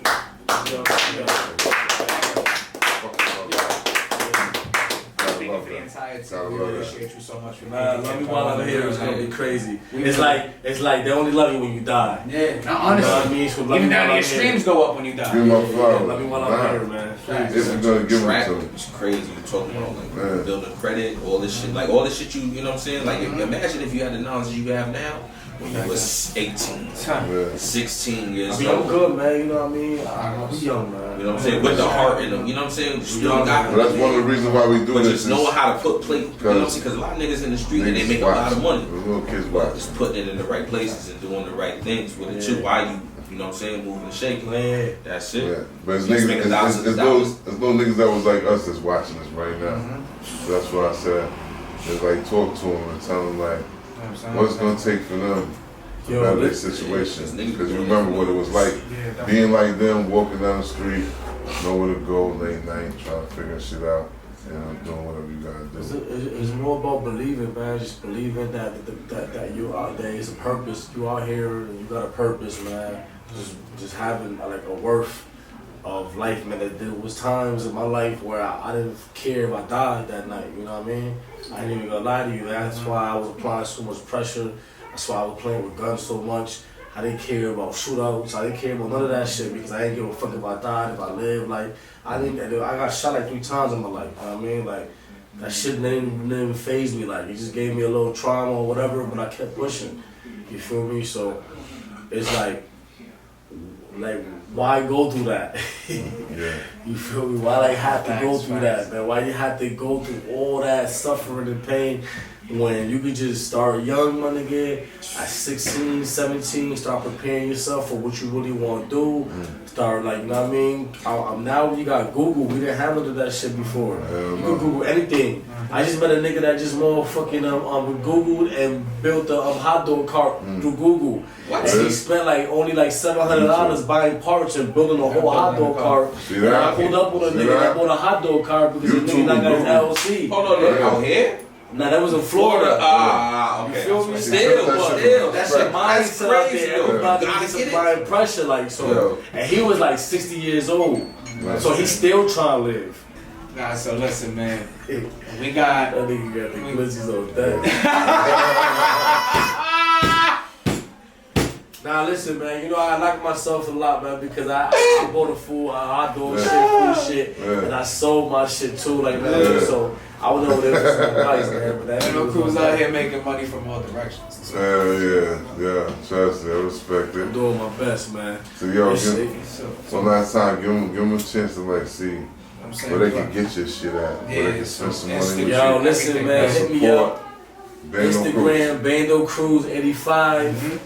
love for the that. entire team. Gotta We love that. appreciate you so much for Man, love me while I'm here. It's gonna be crazy. It's really- like they only love you when you die. Yeah, no, You know honestly. what I mean? So love me Even down while your I'm streams here. go up when you die. Give my Yeah, flowers. love me while I'm here, man. If we're gonna give them Track to them. is crazy. You talking about like Man. building credit, all this shit, like all this shit you know what I'm saying? Like imagine if you had the knowledge you have now when you was 18, Yeah. 16 I years mean, I'm old. good, man. You know what I mean? I'm young, man. You know what I'm saying? With the heart in them, you know what I'm saying? You still got But that's one of the reasons why we do but this. just know how to put play, you know what I'm saying? Because a lot of niggas in the street and they make a lot of money. The little kids But watch. just putting it in the right places and doing the right things with it too. Why you know what I'm saying? Moving and shaking. Yeah. That's Yeah. it. But it's He's niggas, making it's thousands of those niggas that was like us that's watching us right now. So that's why I said, it's like talk to them and tell them like, what it's gonna take for them to Yo, better their listen, situation. this nigga Because you doing remember it. what it was like Yeah, being like them, walking down the street, nowhere to go late night, trying to figure shit out, and doing whatever you gotta do. It's more about believing, man. Just believing that you out there. It's a purpose. You out here and you got a purpose, man. Just having like a worth of life, man. There was times in my life where I didn't care if I died that night. You know what I mean? I ain't even gonna lie to you. That's why I was applying so much pressure. That's why I was playing with guns so much. I didn't care about shootouts. I didn't care about none of that shit because I didn't give a fuck if I died, if I lived. Like I got shot like 3 times in my life. You know what I mean? Like that shit didn't even faze me. Like it just gave me a little trauma or whatever, but I kept pushing. You feel me? So it's like why go through that? Yeah. You feel me? Why have to go through that, man? Why you have to go through all that suffering and pain when you could just start young, my nigga, at 16, 17, start preparing yourself for what you really want to do. Start like, you know what I mean? Now you got Google. We didn't have none of that shit before. You can Google anything. I just met a nigga that just motherfucking Googled and built a hot dog cart through Google. What? And he spent only $700 buying parts and building a whole hot dog cart. See And that? I pulled up with a See nigga that? that bought a hot dog cart because the nigga not got his LLC. Hold on, look, out here? Nah, that was in Florida. Okay. You feel me? Still, That's that's your that's mindset out crazy. there. Everybody Gotta gets get it. applying pressure, like so. Yo. And he was like 60 years old, so he's still trying to live. Nah, so listen, man. We got. That nigga got the glizzies on that. Nah, listen, man. You know I like myself a lot, man, because I bought a full hot dog shit, and I sold my shit too, like that. So I was over there for some advice, man. But that Bando nigga Cruz was out here making money from all directions. Yeah. Trust me, I respect I'm it. doing my best, man. So yo, Yes, one last time, give them a chance to see I'm saying, where they can get your shit at, where they can spend some money with Yo, you. listen, man. Hit me up. Bando Cruz. Instagram, Bando Cruz 85.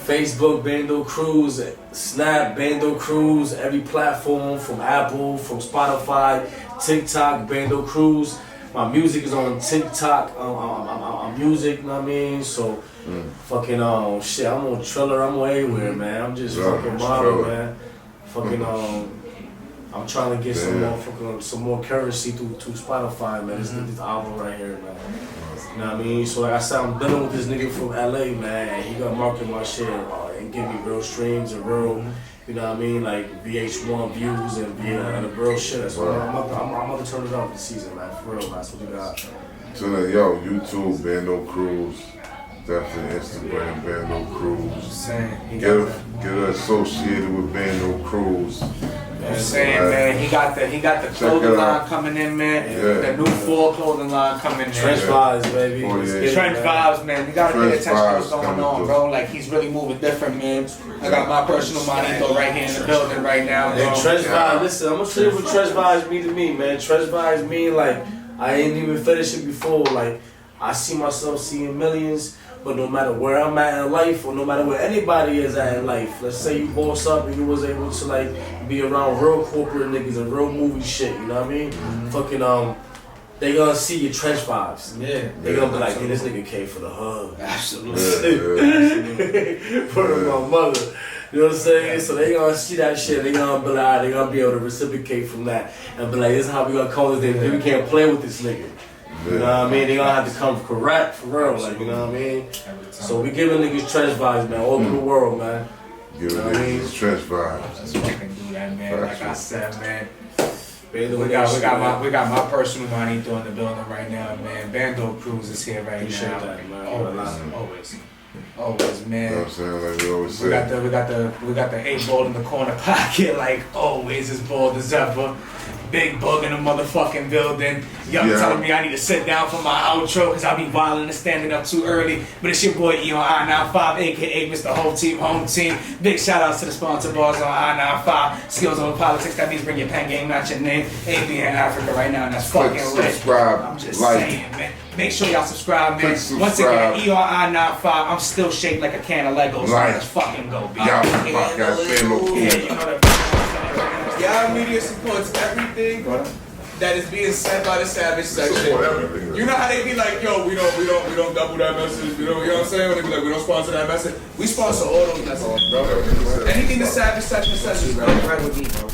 Facebook, Bando Cruz. Snap, Bando Cruz. Every platform from Apple, from Spotify, TikTok, Bando Cruz. My music is on TikTok. I'm music, you know what I mean? So, fucking, shit, I'm on Triller, I'm on everywhere, man. I'm just fucking model, man. Fucking, I'm trying to get some more currency through Spotify, man. This album right here, man. You know what I mean? So like I said, I'm dealing with this nigga from LA, man. And he got market my shit and give me real streams and real, you know what I mean? Like VH1 views and the real shit. So I'm about to turn it up this season, man. For real, man. That's what you got. So then, yo, YouTube, Bando Cruz. Definitely Instagram, Bando Cruz. Get associated with Bando Cruz. I'm saying, man, he got the clothing line coming in, man. Yeah. The new fall clothing line coming in. Trench vibes, baby. Oh, Let's yeah. get it, Trench man. vibes, man. We gotta Trench pay attention to what's vibes going coming on, through. bro. Like he's really moving different, man. I got my personal Monito right here in the building right now, bro. And Trench vibes, listen, I'm gonna tell you what Trench vibes mean to me, man. Trench vibes mean like I ain't even finished it before. Like I see myself seeing millions. But no matter where I'm at in life, or no matter where anybody is at in life, let's say you boss up and you was able to like be around real corporate niggas and real movie shit, you know what I mean? Fucking they gonna see your trench vibes. Yeah. They gonna be like, yeah, this nigga came for the hug. Absolutely. For my mother. You know what I'm saying? So they gonna see that shit. They gonna be like, they gonna be able to reciprocate from that and be like, this is how we gonna call this nigga. We can't play with this nigga. You know what I mean? They gonna have to come correct for real, like, you know what I mean? So we giving niggas trench vibes, man, all over the world, man. Giving niggas trench vibes. Just fucking do that, man. Like I said, man. We got my personal money doing the building right now, man. Bando Cruz is here right now. That, man. Always, man. You know what I'm saying? Like we always say. We got the 8 ball in the corner pocket, like always, as bold as ever. Big bug in the motherfucking building. Y'all telling me I need to sit down for my outro because I be wilding and standing up too early. But it's your boy E on I-95, aka Mr. Whole Team, Home Team. Big shout outs to the sponsor bars on I-95. Skills over politics, that means bring your pen game, not your name. AB in Africa right now, and that's fucking lit. Subscribe, I'm just like. saying, man. Make sure y'all subscribe, man. Subscribe. Once again, E on I-95, I'm still shaped like a can of Legos. So Like. let's fucking go, B. YaooItzaPodcast, Bando Cruz. Yeah, you know that. Y'all media supports everything that is being said by the Savage section. You know how they be like, yo, we don't double that message. You know what I'm saying? When they be like, we don't sponsor that message. We sponsor all those messages, bro. Anything the Savage section says is right with me, bro.